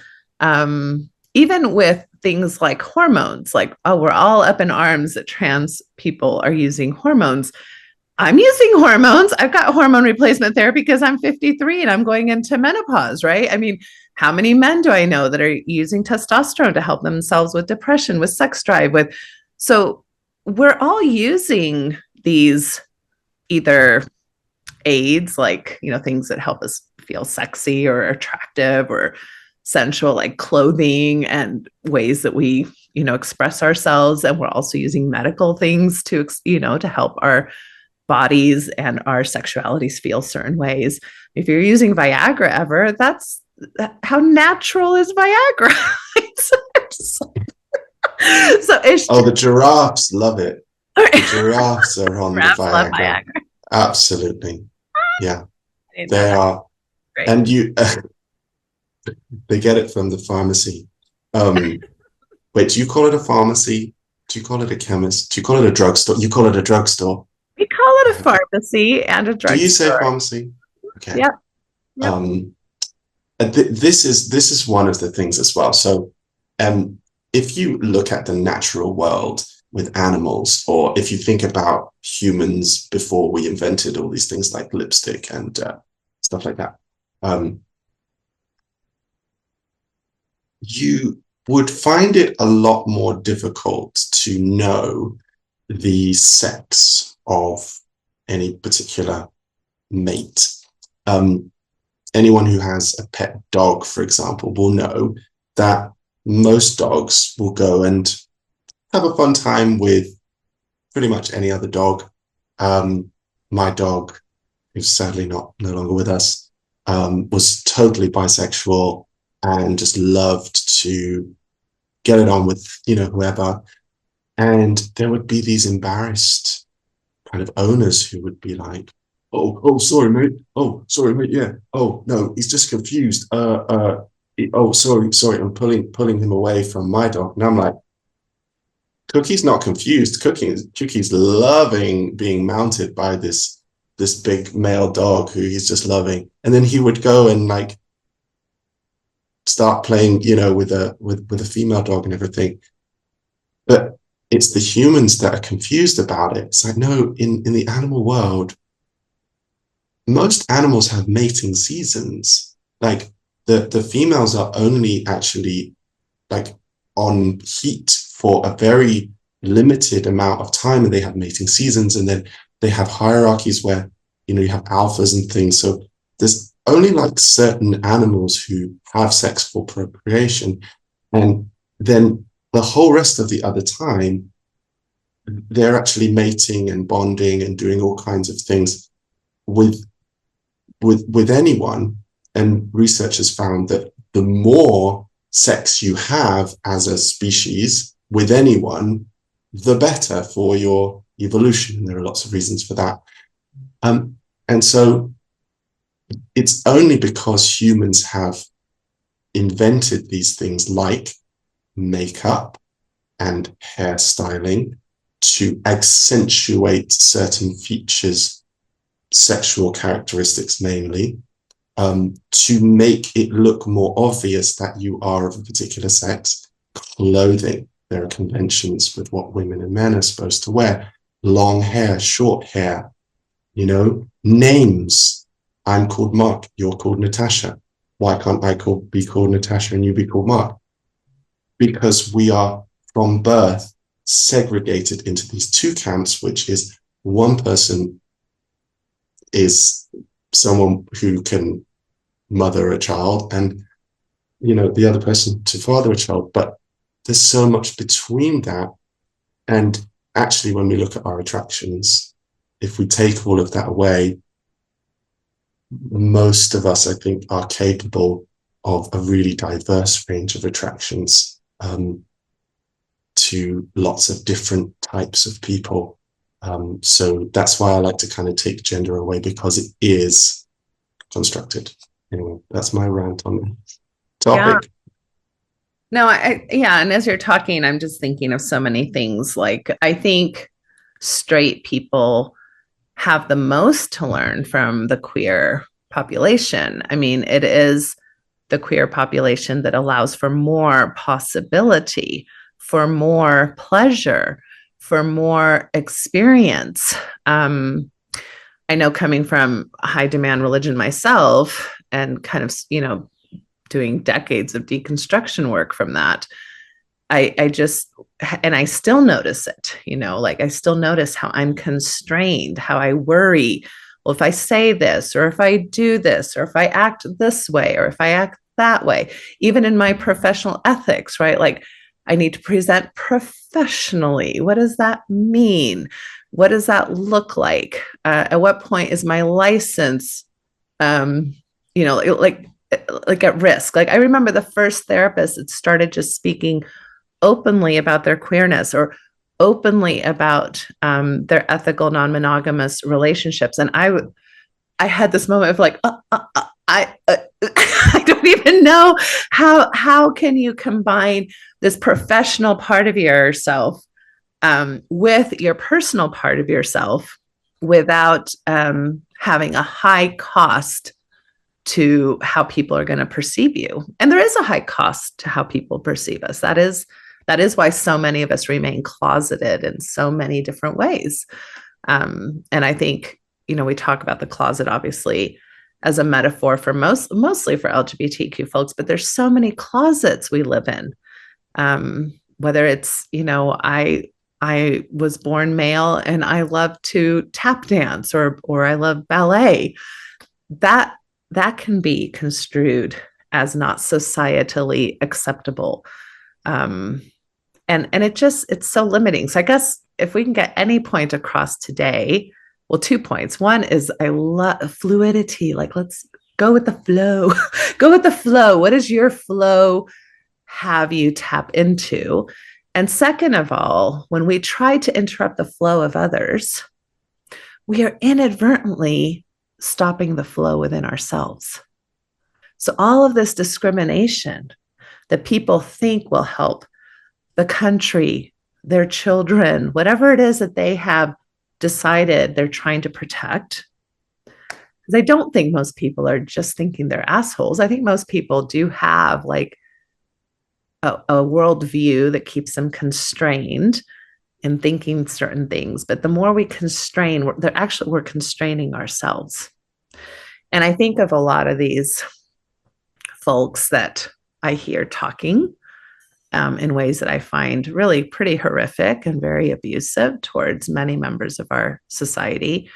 Even with things like hormones, like, oh, we're all up in arms that trans people are using hormones. I'm using hormones. I've got hormone replacement therapy because I'm 53 and I'm going into menopause, right? I mean, how many men do I know that are using testosterone to help themselves with depression, with sex drive, so we're all using these either aids, like, things that help us feel sexy or attractive or sensual, like clothing and ways that we, express ourselves. And we're also using medical things to, to help our bodies and our sexualities feel certain ways. If you're using Viagra ever, that's how natural is Viagra? So it's the giraffes love it. The giraffes are on the Viagra. Absolutely. Yeah, they are. Great. And they get it from the pharmacy. Wait, do you call it a pharmacy? Do you call it a chemist? Do you call it a drugstore? You call it a drugstore. We call it a pharmacy and a drugstore. Do you say pharmacy? Okay. Yep. This is one of the things as well. So, if you look at the natural world with animals, or if you think about humans before we invented all these things like lipstick and stuff like that, you would find it a lot more difficult to know the sex of any particular mate. Anyone who has a pet dog, for example, will know that most dogs will go and have a fun time with pretty much any other dog. My dog, who's sadly no longer with us, was totally bisexual and just loved to get it on with, whoever. And there would be these embarrassed kind of owners who would be like, oh, sorry, mate. Oh, sorry, mate. Yeah. Oh, no, he's just confused. Sorry. I'm pulling him away from my dog. And I'm like, Cookie's not confused. Cookie's loving being mounted by this big male dog who he's just loving. And then he would go and like start playing, with a female dog and everything. But it's the humans that are confused about it. It's like, no, in the animal world, most animals have mating seasons. Like the females are only actually like on heat for a very limited amount of time, and they have mating seasons, and then they have hierarchies where you have alphas and things. So there's only like certain animals who have sex for procreation. And then the whole rest of the other time, they're actually mating and bonding and doing all kinds of things with anyone. And researchers found that the more sex you have as a species with anyone, the better for your evolution. And there are lots of reasons for that. And so it's only because humans have invented these things like makeup and hairstyling to accentuate certain features, sexual characteristics mainly, to make it look more obvious that you are of a particular sex. Clothing, there are conventions with what women and men are supposed to wear. Long hair, short hair, names. I'm called Mark, you're called Natasha. Why can't I be called Natasha and you be called Mark? Because we are from birth segregated into these two camps, which is one person is someone who can mother a child and, the other person to father a child. But there's so much between that. And actually, when we look at our attractions, if we take all of that away, most of us, I think, are capable of a really diverse range of attractions to lots of different types of people. So that's why I like to kind of take gender away, because it is constructed. Anyway, that's my rant on the topic. No, and as you're talking, I'm just thinking of so many things. Like, I think straight people have the most to learn from the queer population. I mean, it is the queer population that allows for more possibility, for more pleasure, for more experience. I know, coming from high demand religion myself and kind of, doing decades of deconstruction work from that, I still notice it, I still notice how I'm constrained, how I worry. Well, if I say this, or if I do this, or if I act this way, or if I act that way, even in my professional ethics, right? Like, I need to present professionally. What does that mean? What does that look like? At what point is my license, like at risk? Like, I remember the first therapist that started just speaking openly about their queerness, or openly about their ethical non-monogamous relationships. And I had this moment of like, I don't even know how can you combine this professional part of yourself with your personal part of yourself without having a high cost to how people are going to perceive you. And there is a high cost to how people perceive us. That is why so many of us remain closeted in so many different ways. And I think, we talk about the closet, obviously, as a metaphor for mostly for LGBTQ folks, but there's so many closets we live in. Whether it's, I was born male and I love to tap dance, or I love ballet. That can be construed as not societally acceptable. And it's so limiting. So I guess if we can get any point across today, well, 2 points. One is I love fluidity. Like, let's go with the flow. Go with the flow. What does your flow have you tap into? And second of all, when we try to interrupt the flow of others, we are inadvertently stopping the flow within ourselves. So all of this discrimination that people think will help the country, their children, whatever it is that they have decided they're trying to protect. Because I don't think most people are just thinking they're assholes. I think most people do have like a worldview that keeps them constrained in thinking certain things. But the more we constrain, we're constraining ourselves. And I think of a lot of these folks that I hear talking in ways that I find really pretty horrific and very abusive towards many members of our society.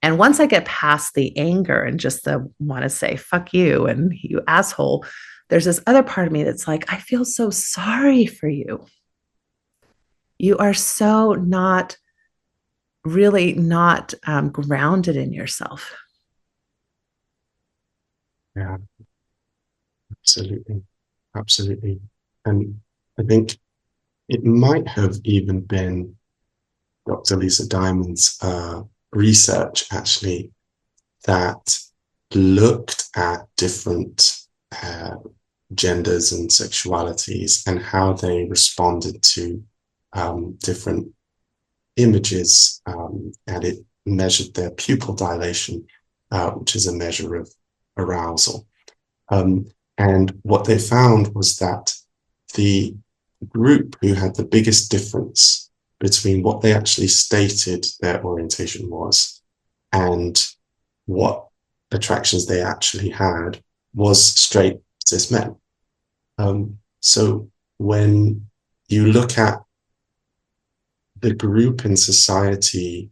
And once I get past the anger and just the want to say, fuck you and you asshole, there's this other part of me that's like, I feel so sorry for you. You are so not grounded in yourself. Yeah, absolutely. Absolutely. And I think it might have even been Dr. Lisa Diamond's research, actually, that looked at different genders and sexualities and how they responded to different images, and it measured their pupil dilation, which is a measure of arousal. And what they found was that the group who had the biggest difference between what they actually stated their orientation was and what attractions they actually had was straight cis men. So when you look at the group in society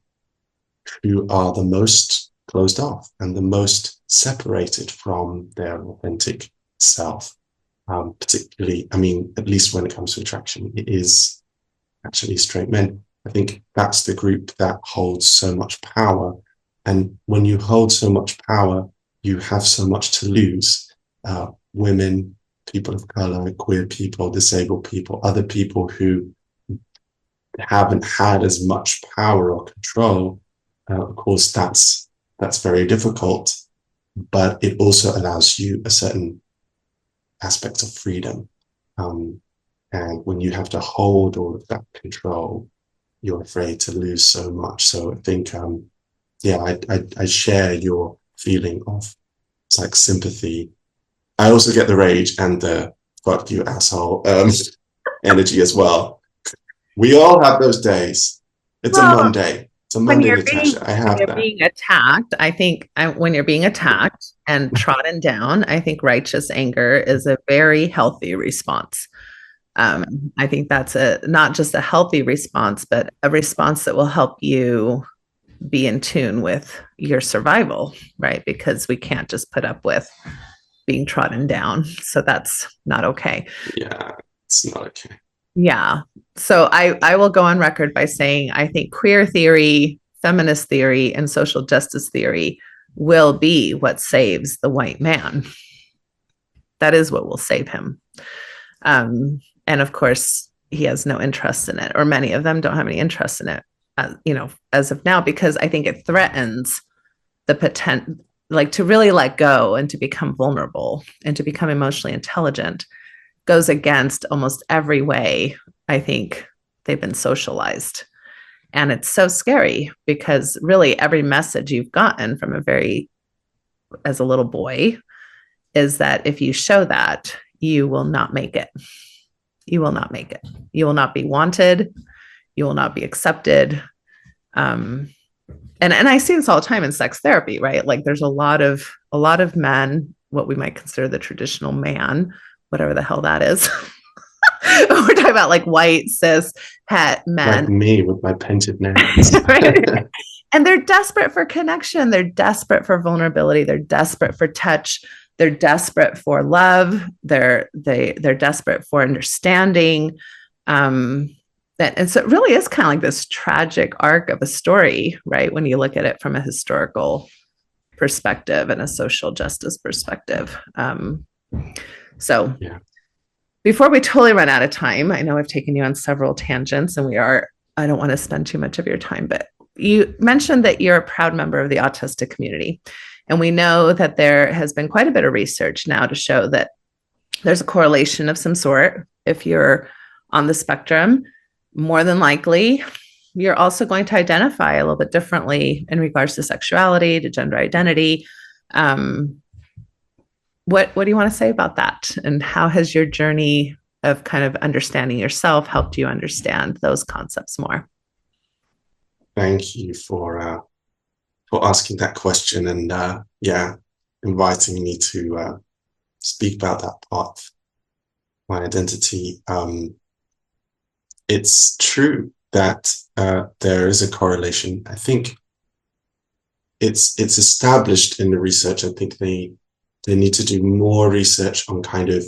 who are the most closed off and the most separated from their authentic self, particularly, I mean, at least when it comes to attraction, it is actually straight men. I think that's the group that holds so much power. And when you hold so much power, you have so much to lose. Women, people of color, queer people, disabled people, other people who haven't had as much power or control. Of course, that's very difficult, but it also allows you a certain aspect of freedom. And when you have to hold all of that control, you're afraid to lose so much. So I think, I share your feeling of it's like sympathy. I also get the rage and the fuck you asshole energy as well. We all have those days. It's a Monday. It's a Monday, Natasha. I have that. Being attacked, I think when you're being attacked and trodden down, I think righteous anger is a very healthy response. I think that's not just a healthy response, but a response that will help you be in tune with your survival, right? Because we can't just put up with being trodden down. So that's not okay. Yeah, it's not okay. Yeah. So I will go on record by saying I think queer theory, feminist theory, and social justice theory will be what saves the white man. That is what will save him. And of course, he has no interest in it, or many of them don't have any interest in it, as of now, because I think it threatens the potential, like to really let go and to become vulnerable and to become emotionally intelligent goes against almost every way I think they've been socialized. And it's so scary because really every message you've gotten from as a little boy is that if you show that, you will not make it. You will not make it. You will not be wanted. You will not be accepted. And I see this all the time in sex therapy, right? Like there's a lot of men, what we might consider the traditional man, whatever the hell that is. We're talking about like white, cis, het men. Like me with my painted nails. Right. And they're desperate for connection. They're desperate for vulnerability. They're desperate for touch. They're desperate for love. They're desperate for understanding. And so it really is kind of like this tragic arc of a story, right? When you look at it from a historical perspective and a social justice perspective. So yeah. Before we totally run out of time, I know I've taken you on several tangents and I don't want to spend too much of your time, but you mentioned that you're a proud member of the autistic community. And we know that there has been quite a bit of research now to show that there's a correlation of some sort. If you're on the spectrum, more than likely, you're also going to identify a little bit differently in regards to sexuality, to gender identity. What do you want to say about that? And how has your journey of kind of understanding yourself helped you understand those concepts more? Thank you for asking that question and inviting me to speak about that part of my identity. It's true that there is a correlation. I think it's established in the research. I think they need to do more research on kind of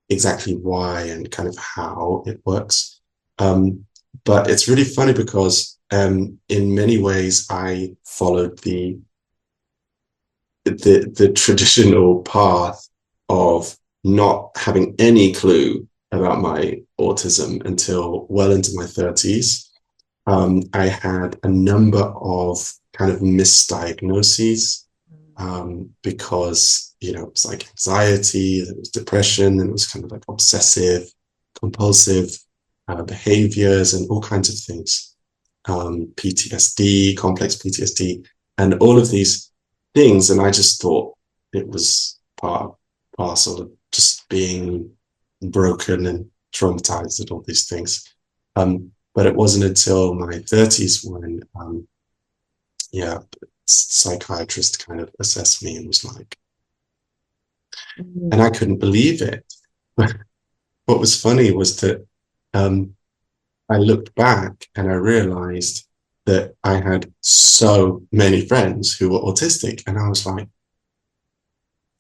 exactly why and kind of how it works. But it's really funny because in many ways I followed the traditional path of not having any clue about my autism until well into my 30s. I had a number of kind of misdiagnoses because, you know, it was like anxiety, there was depression, and it was kind of like obsessive, compulsive behaviors and all kinds of things. PTSD, complex PTSD, and all of these things. And I just thought it was parcel of just being broken and traumatized and all these things. But it wasn't until my 30s when, psychiatrist kind of assessed me and was like, and I couldn't believe it. What was funny was that I looked back and I realized that I had so many friends who were autistic, and I was like,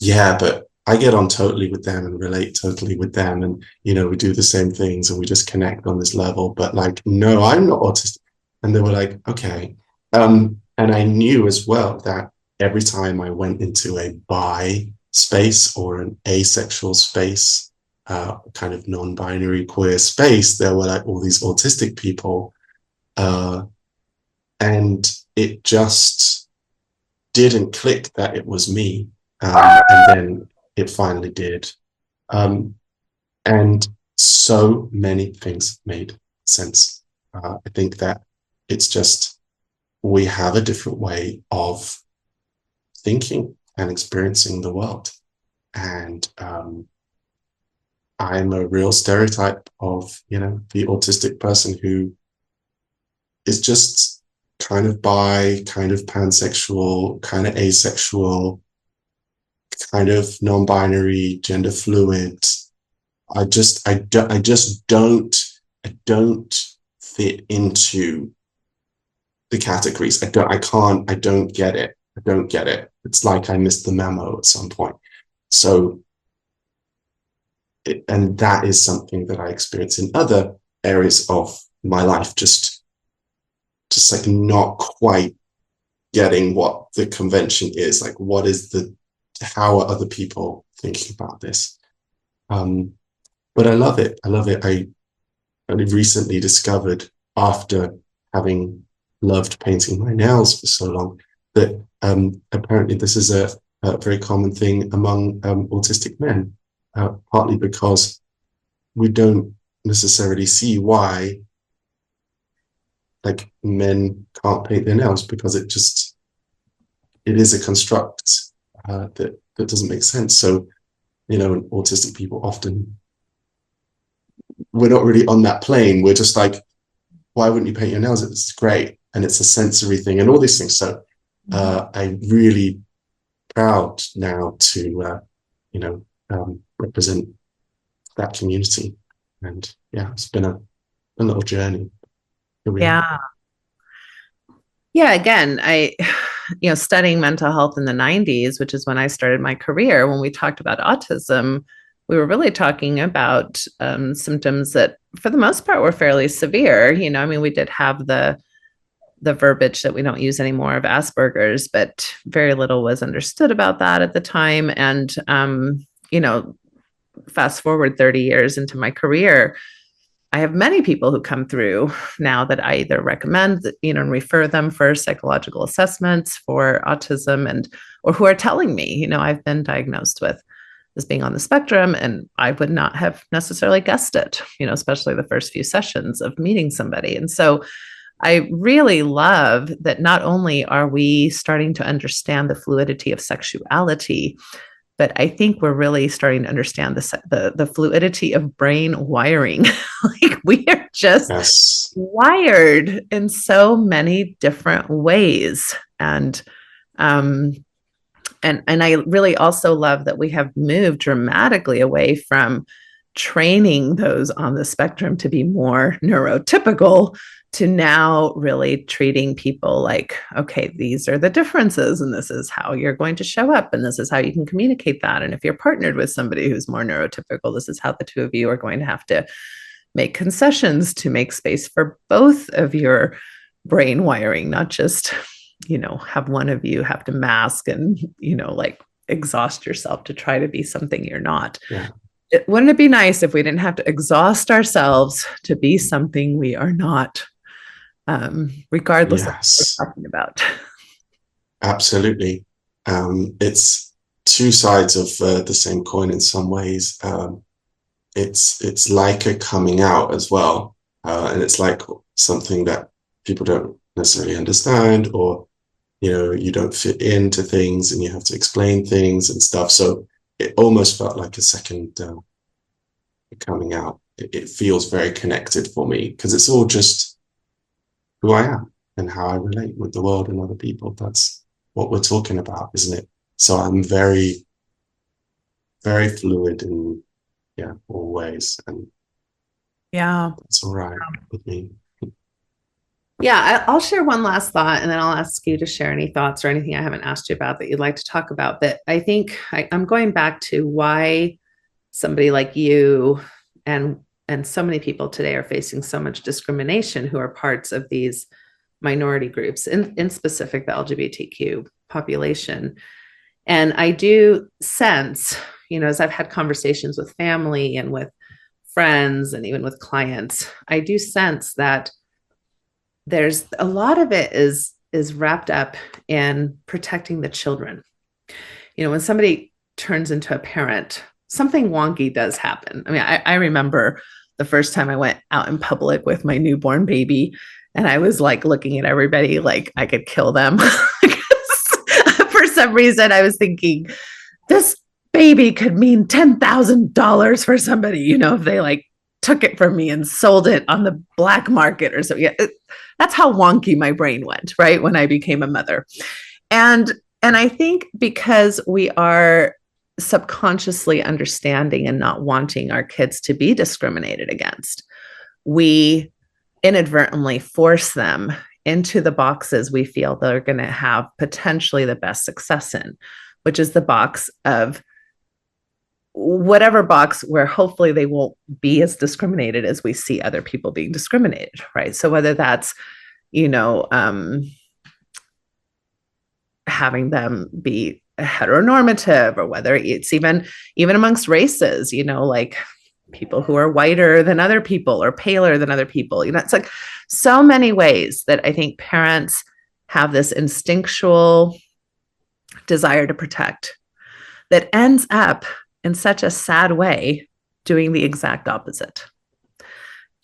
yeah, but I get on totally with them and relate totally with them, and you know, we do the same things and we just connect on this level, but like, no, I'm not autistic. And they were like, okay. And I knew as well that every time I went into a bi space or an asexual space, kind of non-binary queer space, there were like all these autistic people, and it just didn't click that it was me. And then it finally did. And so many things made sense. I think that it's just, we have a different way of thinking and experiencing the world. And I'm a real stereotype of, you know, the autistic person who is just kind of bi, kind of pansexual, kind of asexual, kind of non-binary, gender fluid. I don't fit into the categories. I don't get it. It's like I missed the memo at some point. So, and that is something that I experience in other areas of my life, just like not quite getting what the convention is, like how are other people thinking about this? But I love it. I only recently discovered, after having loved painting my nails for so long, that apparently this is a very common thing among autistic men, partly because we don't necessarily see why like men can't paint their nails, because it is a construct that doesn't make sense. So, you know, autistic people often, we're not really on that plane. We're just like, why wouldn't you paint your nails? It's great. And it's a sensory thing and all these things. So I'm really proud now to, represent that community. And yeah, it's been a little journey. Yeah. Yeah. Again, studying mental health in the 90s, which is when I started my career, when we talked about autism, we were really talking about symptoms that for the most part were fairly severe. You know, I mean, we did have the verbiage that we don't use anymore of Asperger's, but very little was understood about that at the time. And, fast forward 30 years into my career, I have many people who come through now that I either recommend, and refer them for psychological assessments for autism, or who are telling me, I've been diagnosed with as being on the spectrum, and I would not have necessarily guessed it, especially the first few sessions of meeting somebody. And so I really love that not only are we starting to understand the fluidity of sexuality, but I think we're really starting to understand the fluidity of brain wiring. Like, we are just wired in so many different ways. And I really also love that we have moved dramatically away from training those on the spectrum to be more neurotypical, to now really treating people like, okay, these are the differences, and this is how you're going to show up, and this is how you can communicate that. And if you're partnered with somebody who's more neurotypical, this is how the two of you are going to have to make concessions to make space for both of your brain wiring, not just, have one of you have to mask and, like exhaust yourself to try to be something you're not. Yeah. Wouldn't it be nice if we didn't have to exhaust ourselves to be something we are not, regardless of what we're talking about? Absolutely. It's two sides of the same coin in some ways. It's like a coming out as well. And it's like something that people don't necessarily understand, or, you don't fit into things and you have to explain things and stuff. So it almost felt like a second coming out. It feels very connected for me because it's all just who I am and how I relate with the world and other people. That's what we're talking about, isn't it? So I'm very, very fluid in all ways, and it's all right with me. Yeah, I'll share one last thought, and then I'll ask you to share any thoughts or anything I haven't asked you about that you'd like to talk about. But I think I'm going back to why somebody like you and so many people today are facing so much discrimination who are parts of these minority groups, in specific the LGBTQ population. And I do sense, as I've had conversations with family and with friends and even with clients, I do sense that there's a lot of it is wrapped up in protecting the children. When somebody turns into a parent, something wonky does happen. I mean, I remember the first time I went out in public with my newborn baby, and I was like looking at everybody like I could kill them. For some reason, I was thinking, this baby could mean $10,000 for somebody, if they like took it from me and sold it on the black market or something. That's how wonky my brain went, right, when I became a mother. And I think because we are subconsciously understanding and not wanting our kids to be discriminated against, we inadvertently force them into the boxes we feel they're going to have potentially the best success in, which is the box of whatever box where hopefully they won't be as discriminated as we see other people being discriminated, right? So whether that's, having them be heteronormative, or whether it's even amongst races, like people who are whiter than other people or paler than other people, it's like so many ways that I think parents have this instinctual desire to protect that ends up in such a sad way doing the exact opposite.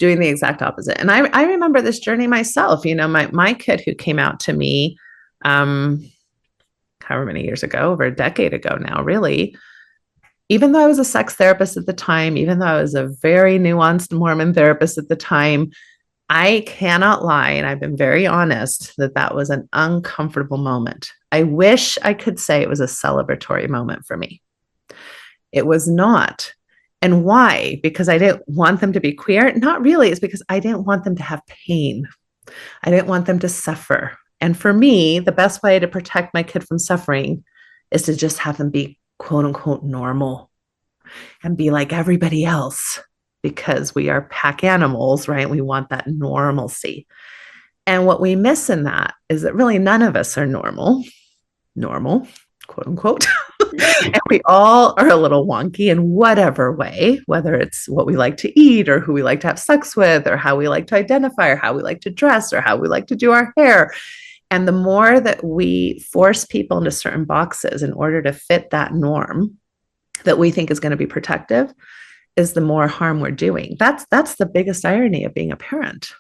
And I remember this journey myself. My kid who came out to me however many years ago, over a decade ago now, really, even though I was a sex therapist at the time, even though I was a very nuanced Mormon therapist at the time, I cannot lie, and I've been very honest, that was an uncomfortable moment. I wish I could say it was a celebratory moment for me. It was not. And why? Because I didn't want them to be queer? Not really. It's because I didn't want them to have pain. I didn't want them to suffer. And for me, the best way to protect my kid from suffering is to just have them be quote unquote normal and be like everybody else, because we are pack animals, right? We want that normalcy. And what we miss in that is that really none of us are normal, quote unquote. And we all are a little wonky in whatever way, whether it's what we like to eat or who we like to have sex with or how we like to identify or how we like to dress or how we like to do our hair. And the more that we force people into certain boxes in order to fit that norm that we think is going to be protective, is the more harm we're doing. That's the biggest irony of being a parent.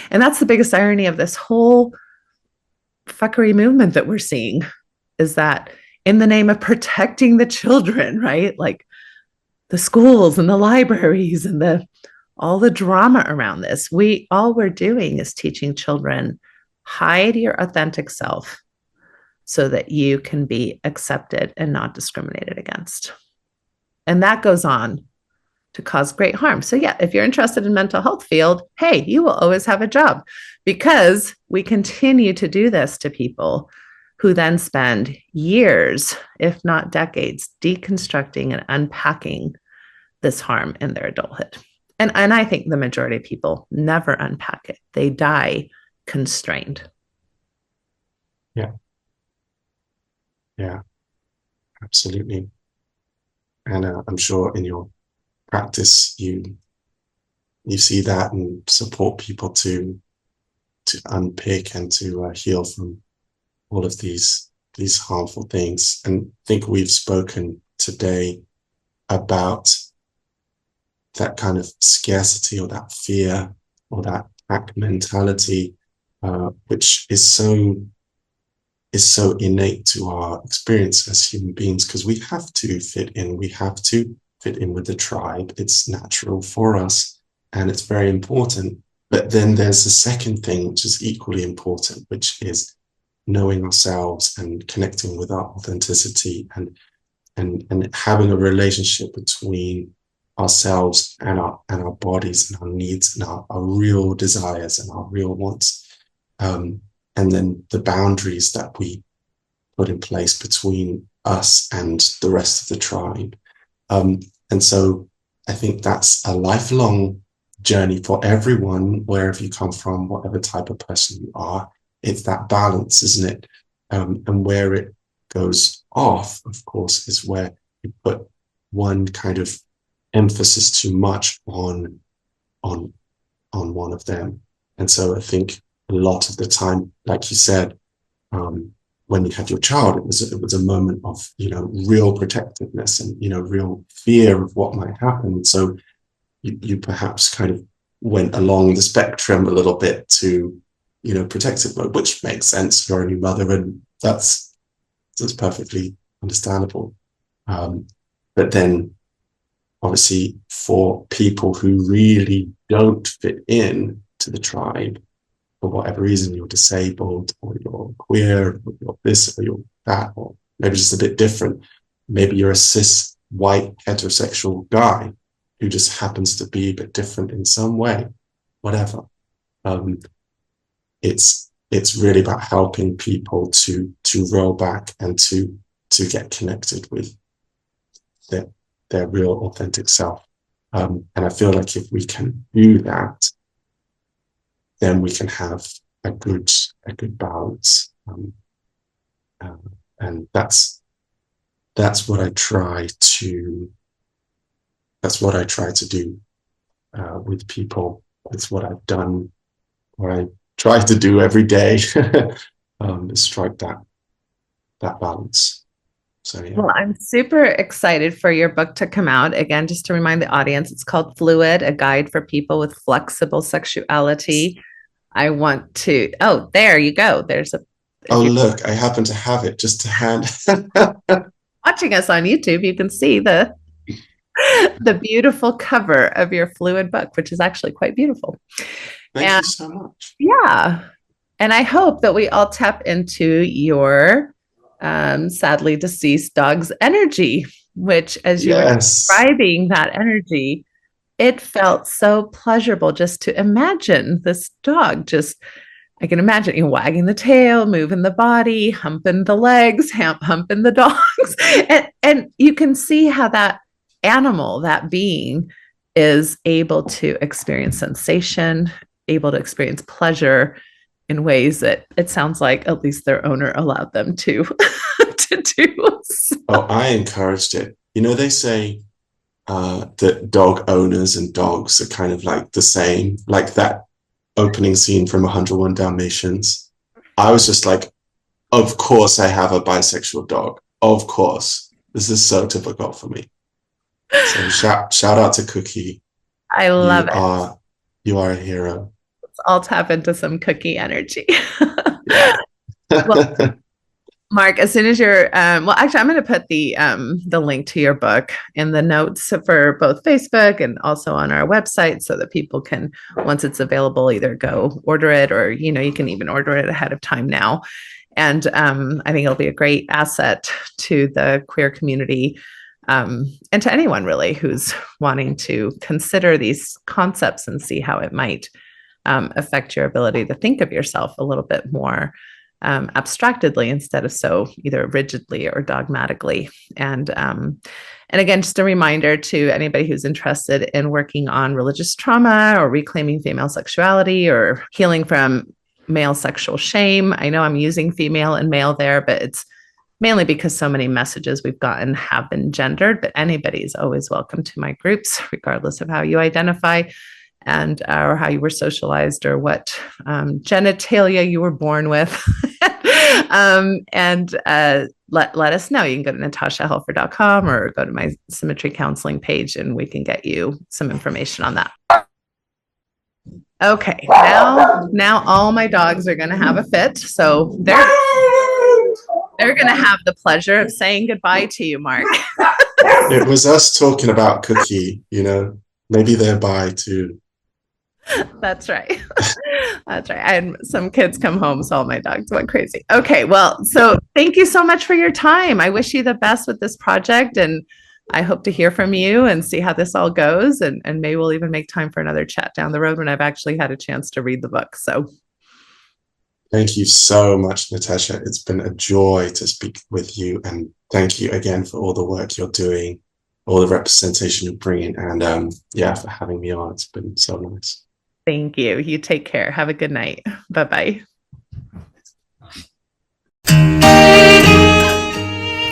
And that's the biggest irony of this whole fuckery movement that we're seeing, is that in the name of protecting the children, right? Like the schools and the libraries and all the drama around this, all we're doing is teaching children, hide your authentic self so that you can be accepted and not discriminated against. And that goes on to cause great harm. So yeah, if you're interested in mental health field, hey, you will always have a job, because we continue to do this to people who then spend years, if not decades, deconstructing and unpacking this harm in their adulthood. And I think the majority of people never unpack it. They die constrained. Yeah. Yeah, absolutely. And I'm sure in your practice, you see that and support people to unpick and to heal from all of these harmful things. And I think we've spoken today about that kind of scarcity or that fear or that pack mentality, which is so innate to our experience as human beings, because we have to fit in. We have to fit in with the tribe. It's natural for us and it's very important. But then there's a second thing, which is equally important, which is knowing ourselves and connecting with our authenticity and having a relationship between ourselves and our bodies and our needs and our real desires and our real wants. And then the boundaries that we put in place between us and the rest of the tribe. And so I think that's a lifelong journey for everyone, wherever you come from, whatever type of person you are. It's that balance, isn't it? And where it goes off, of course, is where you put one kind of emphasis too much on one of them. And so I think a lot of the time, like you said, when you had your child, it was a moment of, real protectiveness and, real fear of what might happen. So you perhaps kind of went along the spectrum a little bit to, protective mode, which makes sense. You're a new mother, and that's perfectly understandable. But then obviously for people who really don't fit in to the tribe, for whatever reason, you're disabled or you're queer or you're this or you're that, or maybe just a bit different. Maybe you're a cis, white, heterosexual guy who just happens to be a bit different in some way, whatever. It's really about helping people to roll back and to get connected with their real authentic self. And I feel like if we can do that, then we can have a good balance. And that's what I try to do with people. It's what I've done, what I try to do every day, is strike that balance. So, yeah. Well, I'm super excited for your book to come out. Again, just to remind the audience, it's called Fluid, a guide for people with flexible sexuality. I want to, there you go. Look, I happen to have it just to hand. Watching us on YouTube, you can see the beautiful cover of your Fluid book, which is actually quite beautiful. Thank you so much. Yeah. And I hope that we all tap into your sadly deceased dog's energy, which, as you were describing that energy, it felt so pleasurable just to imagine this dog. I can imagine you wagging the tail, moving the body, humping the legs, humping the dogs. And you can see how that animal, that being, is able to experience sensation, able to experience pleasure in ways that it sounds like at least their owner allowed them to do. So. Oh, I encouraged it. They say that dog owners and dogs are kind of like the same, like that opening scene from 101 Dalmatians. I was just like, of course I have a bisexual dog. Of course. This is so typical for me. So shout out to Cookie. I love it. You are a hero. Let's all tap into some Cookie energy. Yeah. Well, Mark, as soon as you're, actually, I'm going to put the link to your book in the notes for both Facebook and also on our website, so that people can, once it's available, either go order it, or, you can even order it ahead of time now. And I think it'll be a great asset to the queer community And to anyone really who's wanting to consider these concepts and see how it might affect your ability to think of yourself a little bit more abstractedly instead of so either rigidly or dogmatically. And again, just a reminder to anybody who's interested in working on religious trauma or reclaiming female sexuality or healing from male sexual shame. I know I'm using female and male there, but it's mainly because so many messages we've gotten have been gendered, but anybody is always welcome to my groups, regardless of how you identify and or how you were socialized or what genitalia you were born with. Let us know. You can go to natashahelfer.com or go to my symmetry counseling page and we can get you some information on that. Okay, now all my dogs are going to have a fit. So they're going to have the pleasure of saying goodbye to you, Mark. It was us talking about Cookie, maybe they're bye too. That's right. That's right. I had some kids come home, so all my dogs went crazy. Okay, well, so thank you so much for your time. I wish you the best with this project, and I hope to hear from you and see how this all goes. And maybe we'll even make time for another chat down the road when I've actually had a chance to read the book. So thank you so much, Natasha. It's been a joy to speak with you. And thank you again for all the work you're doing, all the representation you're bringing, and for having me on. It's been so nice. Thank you. You take care. Have a good night. Bye-bye.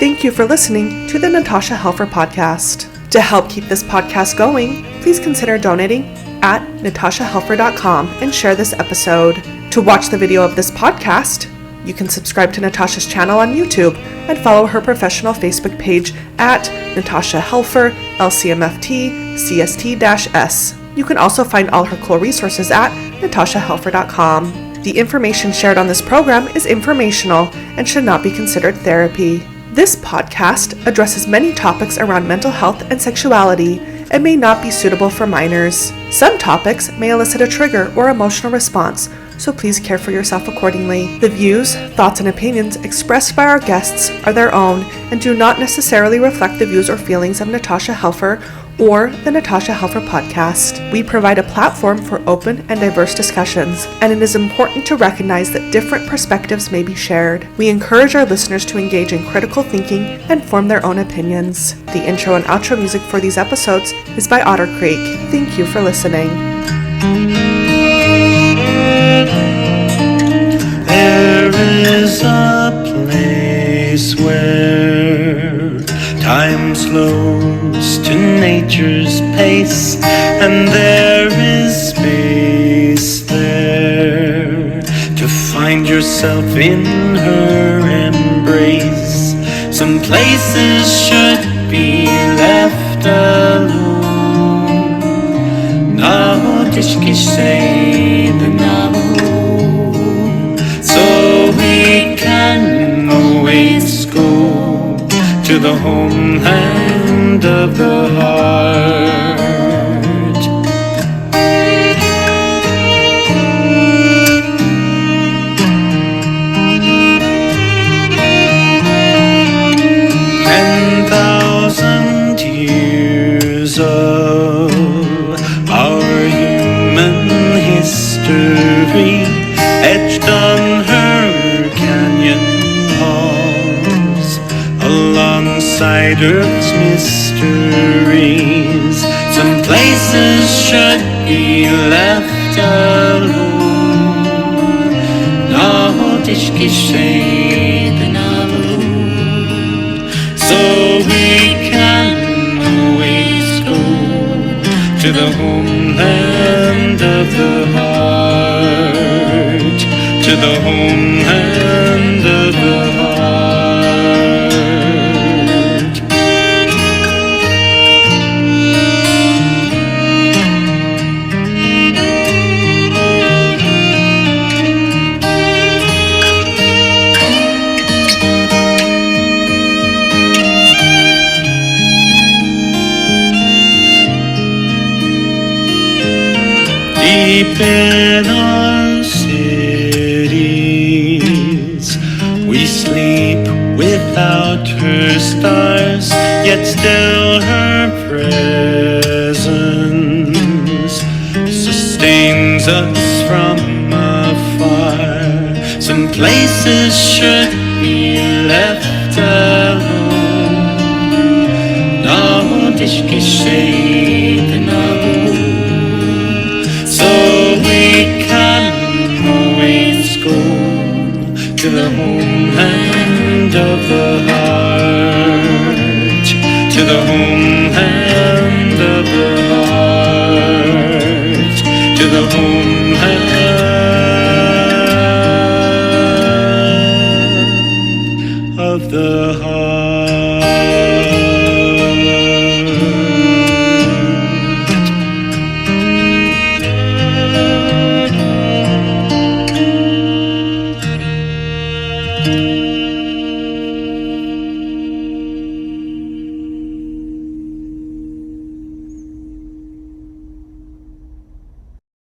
Thank you for listening to the Natasha Helfer Podcast. To help keep this podcast going, please consider donating at natashahelfer.com and share this episode. To watch the video of this podcast, you can subscribe to Natasha's channel on YouTube and follow her professional Facebook page at Natasha Helfer, LCMFT, CST-S. You can also find all her cool resources at natashahelfer.com. The information shared on this program is informational and should not be considered therapy. This podcast addresses many topics around mental health and sexuality and may not be suitable for minors. Some topics may elicit a trigger or emotional response, so please care for yourself accordingly. The views, thoughts, and opinions expressed by our guests are their own and do not necessarily reflect the views or feelings of Natasha Helfer or the Natasha Helfer Podcast. We provide a platform for open and diverse discussions, and it is important to recognize that different perspectives may be shared. We encourage our listeners to engage in critical thinking and form their own opinions. The intro and outro music for these episodes is by Otter Creek. Thank you for listening. There is a place where time slows to nature's pace, and there is space there to find yourself in her embrace. Some places should be left alone. Na tishki say the so we can always go to the homeland of the heart. 10,000 years of our human history etched on her canyon walls, alongside Earth's mysteries. Some places should be left alone. So we can always go to the homeland of the heart, to the homeland of the heart. Deep in our cities, we sleep without her stars. yet still her presence sustains us from afar. Some places should be left alone. Nordisk shapen so we can always go to the homeland of the heart, to the home